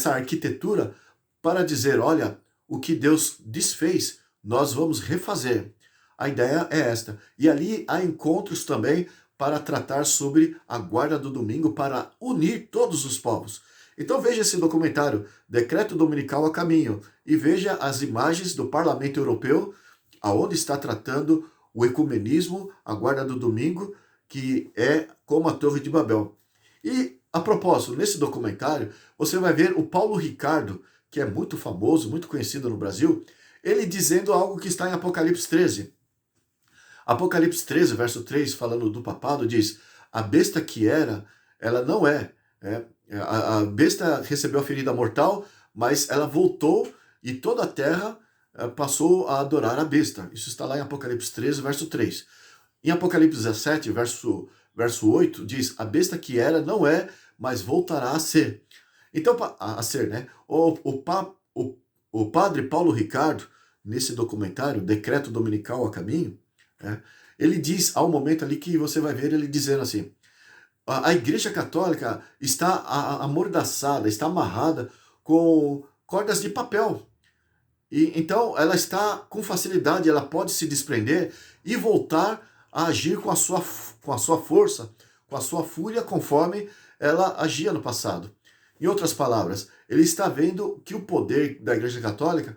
arquitetura para dizer, olha, o que Deus desfez, nós vamos refazer. A ideia é esta. E ali há encontros também para tratar sobre a guarda do domingo, para unir todos os povos. Então veja esse documentário, Decreto Dominical a Caminho, e veja as imagens do Parlamento Europeu, aonde está tratando o ecumenismo, a guarda do domingo, que é como a Torre de Babel. E, a propósito, nesse documentário, você vai ver o Paulo Ricardo, que é muito famoso, muito conhecido no Brasil, ele dizendo algo que está em Apocalipse 13. Apocalipse 13, verso 3, falando do papado, diz: a besta que era, ela não é. A besta recebeu a ferida mortal, mas ela voltou e toda a terra passou a adorar a besta. Isso está lá em Apocalipse 13, verso 3. Em Apocalipse 17, verso 8, diz: a besta que era não é, mas voltará a ser. Então, a ser, né? O padre Paulo Ricardo, nesse documentário, Decreto Dominical a Caminho, né, ele diz, há um momento ali que você vai ver ele dizendo assim: a Igreja Católica está amordaçada, está amarrada com cordas de papel. E então ela está com facilidade, ela pode se desprender e voltar a agir com a sua força, com a sua fúria, conforme ela agia no passado. Em outras palavras, ele está vendo que o poder da Igreja Católica,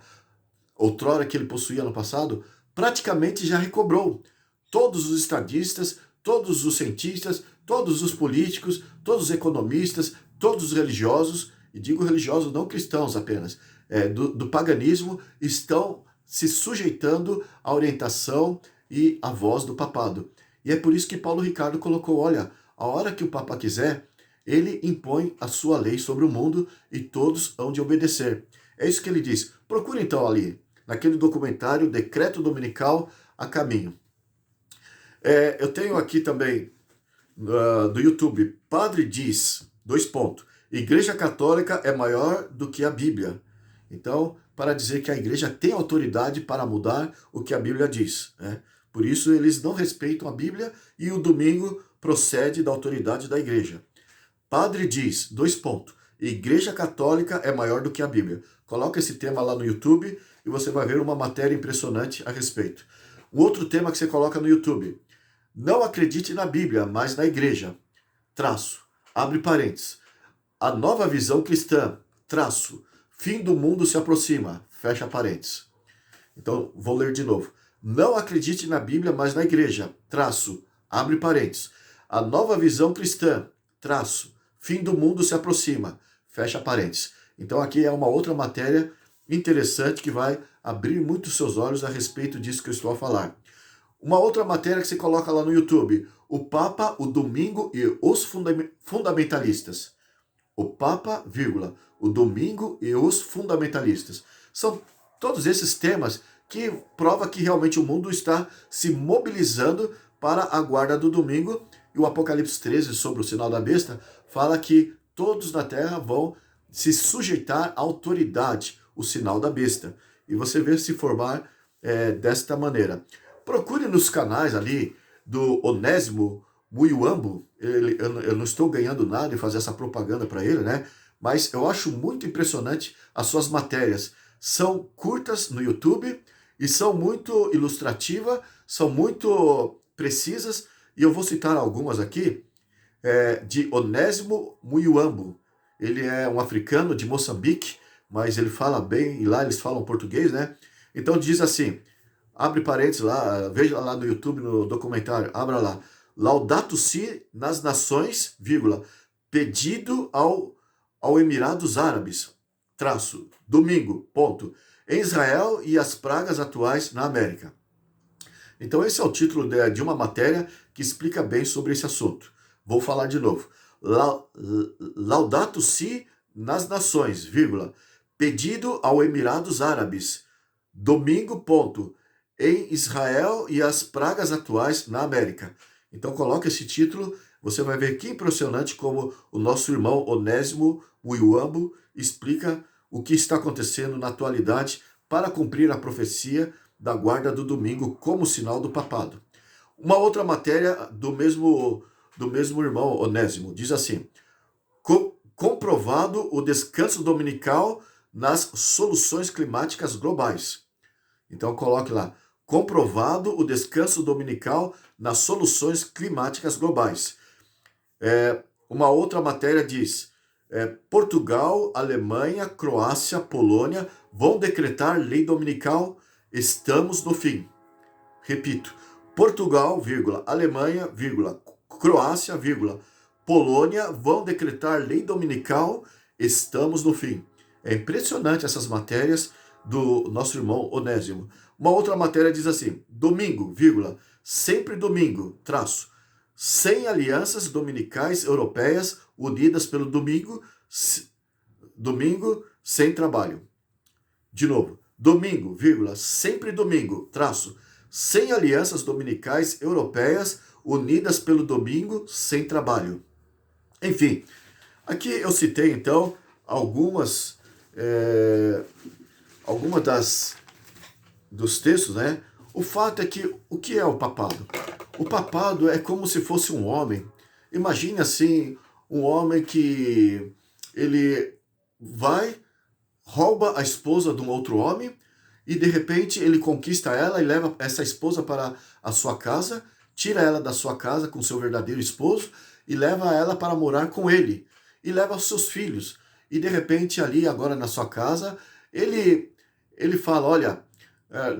outrora que ele possuía no passado, praticamente já recobrou. Todos os estadistas, todos os cientistas, todos os políticos, todos os economistas, todos os religiosos, e digo religiosos não cristãos apenas, do paganismo, estão se sujeitando à orientação e à voz do papado. E é por isso que Paulo Ricardo colocou, olha, a hora que o Papa quiser, ele impõe a sua lei sobre o mundo e todos hão de obedecer. É isso que ele diz. Procure então ali, naquele documentário, Decreto Dominical a Caminho. Eu tenho aqui também, do YouTube, Padre diz, : Igreja Católica é maior do que a Bíblia. Então, para dizer que a igreja tem autoridade para mudar o que a Bíblia diz, né? Por isso, eles não respeitam a Bíblia e o domingo procede da autoridade da igreja. Padre diz, : Igreja Católica é maior do que a Bíblia. Coloca esse tema lá no YouTube e você vai ver uma matéria impressionante a respeito. Um outro tema que você coloca no YouTube: não acredite na Bíblia, mas na igreja. Abre parênteses. A nova visão cristã. Fim do mundo se aproxima. Fecha parênteses. Então, vou ler de novo. Não acredite na Bíblia, mas na igreja. Abre parênteses. A nova visão cristã. Fim do mundo se aproxima. Fecha parênteses. Então, aqui é uma outra matéria interessante que vai abrir muito os seus olhos a respeito disso que eu estou a falar. Uma outra matéria que você coloca lá no YouTube: o Papa, o Domingo e os fundamentalistas. O Papa, o Domingo e os fundamentalistas. São todos esses temas que provam que realmente o mundo está se mobilizando para a guarda do domingo. E o Apocalipse 13, sobre o sinal da besta, fala que todos na terra vão se sujeitar à autoridade, o sinal da besta. E você vê se formar desta maneira. Procure nos canais ali do Onésimo Muyuambo. Eu não estou ganhando nada em fazer essa propaganda para ele, né? Mas eu acho muito impressionante as suas matérias. São curtas no YouTube e são muito ilustrativas, são muito precisas. E eu vou citar algumas aqui, de Onésimo Muyuambo. Ele é um africano de Moçambique, mas ele fala bem, e lá eles falam português, né? Então diz assim, abre parênteses lá, veja lá no YouTube, no documentário, abra lá. Laudato si nas nações, vírgula, pedido ao Emirados Árabes, traço, domingo, ponto, em Israel e as pragas atuais na América. Então esse é o título de uma matéria que explica bem sobre esse assunto. Vou falar de novo. Laudato si nas nações, vírgula, pedido ao Emirados Árabes, domingo, ponto, em Israel e as pragas atuais na América. Então coloca esse título, você vai ver que impressionante como o nosso irmão Onésimo Muyuambo explica o que está acontecendo na atualidade para cumprir a profecia da guarda do domingo como sinal do papado. Uma outra matéria do mesmo irmão Onésimo diz assim: comprovado o descanso dominical nas soluções climáticas globais. Então coloque lá, comprovado o descanso dominical nas soluções climáticas globais. Uma outra matéria diz, Portugal, Alemanha, Croácia, Polônia vão decretar lei dominical, estamos no fim. Repito, Portugal, vírgula, Alemanha, vírgula, Croácia, vírgula, Polônia vão decretar lei dominical, estamos no fim. É impressionante essas matérias do nosso irmão Onésimo. Uma outra matéria diz assim, domingo, vírgula, sempre domingo, traço, sem alianças dominicais europeias unidas pelo domingo, sem trabalho. De novo, domingo, vírgula, sempre domingo, traço, sem alianças dominicais europeias unidas pelo domingo, sem trabalho. Enfim, aqui eu citei então algumas dos textos, né? O fato é que, o que é o papado? O papado é como se fosse um homem. Imagine assim, um homem que ele rouba a esposa de um outro homem e de repente ele conquista ela e leva essa esposa para a sua casa, tira ela da sua casa com seu verdadeiro esposo e leva ela para morar com ele. E leva os seus filhos. E de repente ali agora na sua casa, ele fala, olha,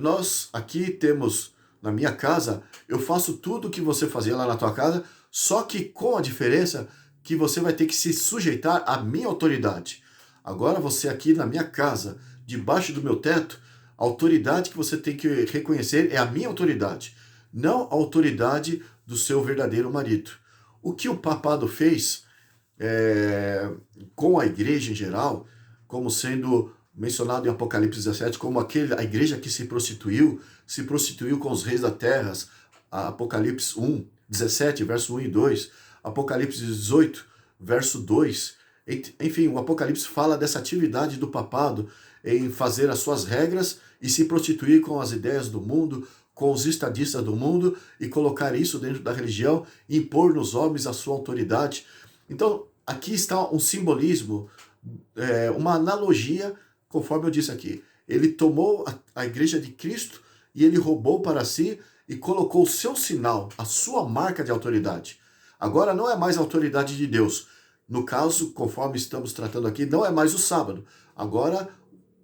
nós aqui temos, na minha casa, eu faço tudo o que você fazia lá na tua casa, só que com a diferença que você vai ter que se sujeitar à minha autoridade. Agora você aqui na minha casa, debaixo do meu teto, a autoridade que você tem que reconhecer é a minha autoridade, não a autoridade do seu verdadeiro marido. O que o papado fez com a igreja em geral, como sendo mencionado em Apocalipse 17, como a igreja que se prostituiu com os reis da terra, Apocalipse 1, 17, verso 1 e 2, Apocalipse 18, verso 2, enfim, o Apocalipse fala dessa atividade do papado em fazer as suas regras e se prostituir com as ideias do mundo, com os estadistas do mundo e colocar isso dentro da religião e impor nos homens a sua autoridade. Então, aqui está um simbolismo, uma analogia, conforme eu disse aqui. Ele tomou a igreja de Cristo e ele roubou para si e colocou o seu sinal, a sua marca de autoridade. Agora não é mais a autoridade de Deus. No caso, conforme estamos tratando aqui, não é mais o sábado. Agora,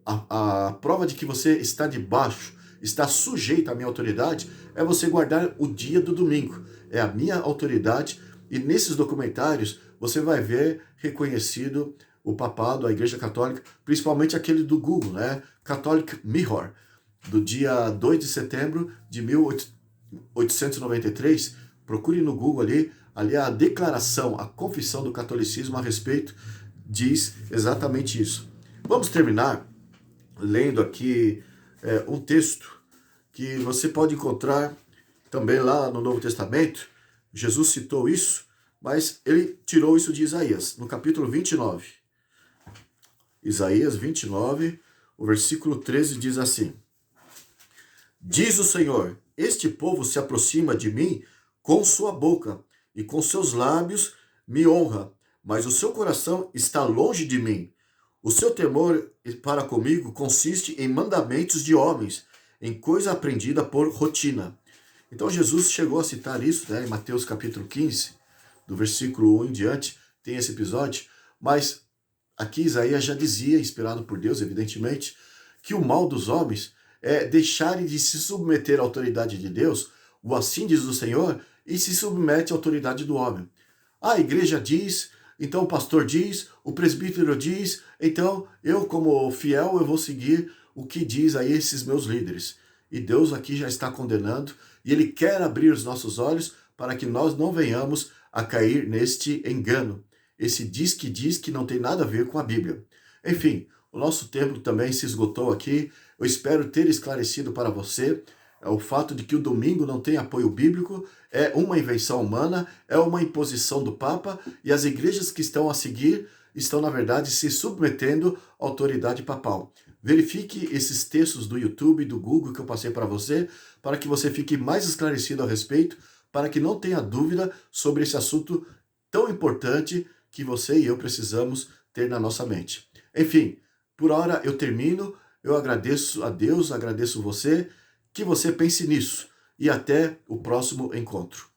a prova de que você está debaixo, está sujeito à minha autoridade, é você guardar o dia do domingo. É a minha autoridade. E nesses documentários, você vai ver reconhecido o papado, a Igreja Católica, principalmente aquele do Google, né? Catholic Mirror, do dia 2 de setembro de 1893. Procure no Google ali a declaração, a confissão do catolicismo a respeito, diz exatamente isso. Vamos terminar lendo aqui um texto que você pode encontrar também lá no Novo Testamento, Jesus citou isso, mas ele tirou isso de Isaías, no capítulo 29. Isaías 29, o versículo 13 diz assim: Diz o Senhor, este povo se aproxima de mim com sua boca, e com seus lábios me honra, mas o seu coração está longe de mim. O seu temor para comigo consiste em mandamentos de homens, em coisa aprendida por rotina. Então Jesus chegou a citar isso, né, em Mateus capítulo 15, do versículo 1 em diante, tem esse episódio, mas aqui Isaías já dizia, inspirado por Deus, evidentemente, que o mal dos homens é deixarem de se submeter à autoridade de Deus, o assim diz o Senhor, e se submete à autoridade do homem. A igreja diz, então o pastor diz, o presbítero diz, então eu como fiel eu vou seguir o que diz aí esses meus líderes. E Deus aqui já está condenando, e Ele quer abrir os nossos olhos para que nós não venhamos a cair neste engano. Esse diz que não tem nada a ver com a Bíblia. Enfim, o nosso tempo também se esgotou aqui. Eu espero ter esclarecido para você o fato de que o domingo não tem apoio bíblico, é uma invenção humana, é uma imposição do Papa, e as igrejas que estão a seguir estão, na verdade, se submetendo à autoridade papal. Verifique esses textos do YouTube e do Google que eu passei para que você fique mais esclarecido a respeito, para que não tenha dúvida sobre esse assunto tão importante que você e eu precisamos ter na nossa mente. Enfim, por hora eu termino. Eu agradeço a Deus, agradeço você, que você pense nisso. E até o próximo encontro.